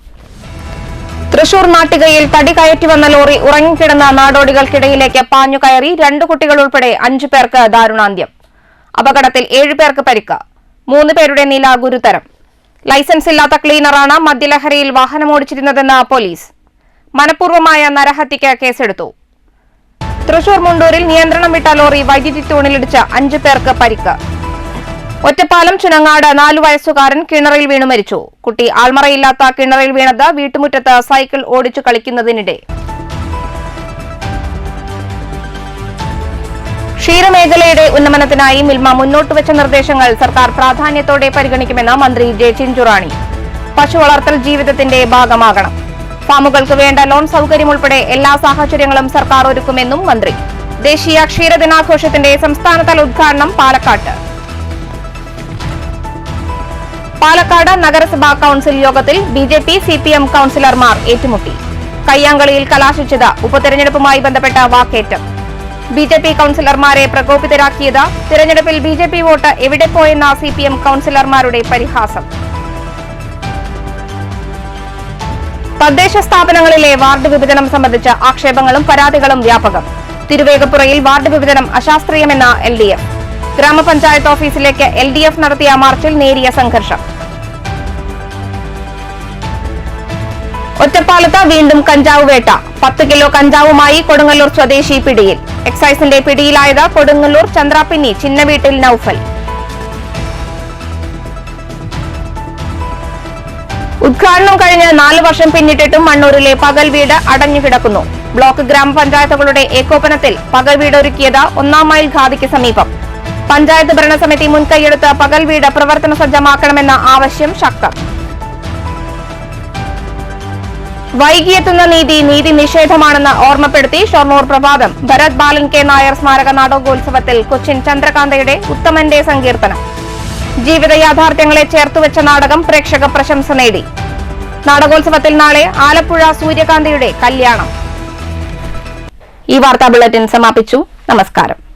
തൃശൂർ നാട്ടികയിൽ തടി കയറ്റി വന്ന ലോറി ഉറങ്ങിക്കിടന്ന നാടോടികൾക്കിടയിലേക്ക് പാഞ്ഞു കയറി 2 കുട്ടികൾ ഉൾപ്പെടെ 5 പേർക്ക് ദാരുണാന്ത്യം. അപകടത്തിൽ 7 പേർക്ക് പരിക്ക്. 3 പേരുടെ നില ഗുരുതരം. ലൈസൻസ് ഇല്ലാത്ത ക്ലീനറാണ് മദ്യലഹരിയിൽ വാഹനമോടിച്ചിരുന്നതെന്ന് പോലീസ്. മനഃപൂർവ്വമായ നരഹത്യയ്ക്ക് കേസെടുത്തു. തൃശൂർ മുണ്ടൂരിൽ നിയന്ത്രണം വിട്ട ലോറി വൈദ്യുതി തൂണിലിടിച്ച് 5 പേർക്ക് പരിക്ക്. ഒറ്റപ്പാലം ചുനങ്ങാട് 4 വയസ്സുകാരൻ കിണറിൽ വീണു മരിച്ചു. കുട്ടി ആൾമറയില്ലാത്ത കിണറിൽ വീണത് വീട്ടുമുറ്റത്ത് സൈക്കിൾ ഓടിച്ചു കളിക്കുന്നതിനിടെ. ക്ഷീരമേഖലയുടെ ഉന്നമനത്തിനായി മിൽമ മുന്നോട്ടുവച്ച നിർദ്ദേശങ്ങൾ സർക്കാർ പ്രാധാന്യത്തോടെ പരിഗണിക്കുമെന്ന് മന്ത്രി ജെ ചിഞ്ചുറാണി. പശു വളർത്തൽ ജീവിതത്തിന്റെ ഭാഗമാകണം. ഫാമുകൾക്ക് വേണ്ട ലോൺ സൗകര്യം ഉൾപ്പെടെ എല്ലാ സാഹചര്യങ്ങളും സർക്കാർ ഒരുക്കുമെന്നും മന്ത്രി. ദേശീയ ക്ഷീരദിനാഘോഷത്തിന്റെ സംസ്ഥാനതല ഉദ്ഘാടനം പാലക്കാട്ട്. പാലക്കാട് നഗരസഭാ കൌൺസിൽ യോഗത്തിൽ BJP CPM കൌൺസിലർമാർ ഏറ്റുമുട്ടി. കയ്യാങ്കളിയിൽ കലാശിച്ചത് ഉപതെരഞ്ഞെടുപ്പുമായി ബന്ധപ്പെട്ട വാക്കേറ്റം. BJP കൌൺസിലർമാരെ പ്രകോപിതരാക്കിയത് തിരഞ്ഞെടുപ്പിൽ BJP വോട്ട് എവിടെ പോയെന്ന CPM കൌൺസിലർമാരുടെ പരിഹാസം. തദ്ദേശ സ്ഥാപനങ്ങളിലെ വാർഡ് വിഭജനം സംബന്ധിച്ച ആക്ഷേപങ്ങളും പരാതികളും വ്യാപകം. തിരുവേഗപ്പുറയിൽ വാർഡ് വിഭജനം അശാസ്ത്രീയമെന്ന LDF. ഗ്രാമപഞ്ചായത്ത് ഓഫീസിലേക്ക് LDF നടത്തിയ മാർച്ചിൽ നേരിയ സംഘർഷം. ഒറ്റപ്പാലത്ത് വീണ്ടും കഞ്ചാവ് വേട്ട. 10 കിലോ കഞ്ചാവുമായി കൊടുങ്ങല്ലൂർ സ്വദേശി പിടിയിൽ. എക്സൈസിന്റെ പിടിയിലായത് കൊടുങ്ങല്ലൂർ ചന്ദ്രാപ്പിന്നി ചിന്നവീട്ടിൽ നൌഫൽ. ഉദ്ഘാടനം കഴിഞ്ഞ് 4 വർഷം പിന്നിട്ടിട്ടും മണ്ണൂരിലെ പകൽ വീട് അടഞ്ഞുകിടക്കുന്നു. ബ്ലോക്ക് ഗ്രാമപഞ്ചായത്തുകളുടെ ഏകോപനത്തിൽ പകൽ വീട് ഒരുക്കിയത് 1-ാം മൈൽ ഖാദിക്ക് സമീപം. പഞ്ചായത്ത് ഭരണസമിതി മുൻകൈയെടുത്ത് പകൽ വീട് പ്രവർത്തന സജ്ജമാക്കണമെന്ന ആവശ്യം ശക്തം. വൈകിയെത്തുന്ന നീതി നിഷേധമാണെന്ന് ഓർമ്മപ്പെടുത്തി ഷൊർണൂർ പ്രഭാതം. ഭരത് ബാലൻ K നായർ സ്മാരക നാടകോത്സവത്തിൽ കൊച്ചിൻ ചന്ദ്രകാന്തയുടെ ഉത്തമന്റെ സങ്കീർത്തനം. ജീവിത യാഥാർത്ഥ്യങ്ങളെ ചേർത്തുവെച്ച നാടകം പ്രേക്ഷക പ്രശംസ നേടി. നാടകോത്സവത്തിൽ നാളെ ആലപ്പുഴ സൂര്യകാന്തിയുടെ കല്യാണം. ഈ വാർത്താ ബുള്ളറ്റിൻ സമാപിച്ചു. നമസ്കാരം.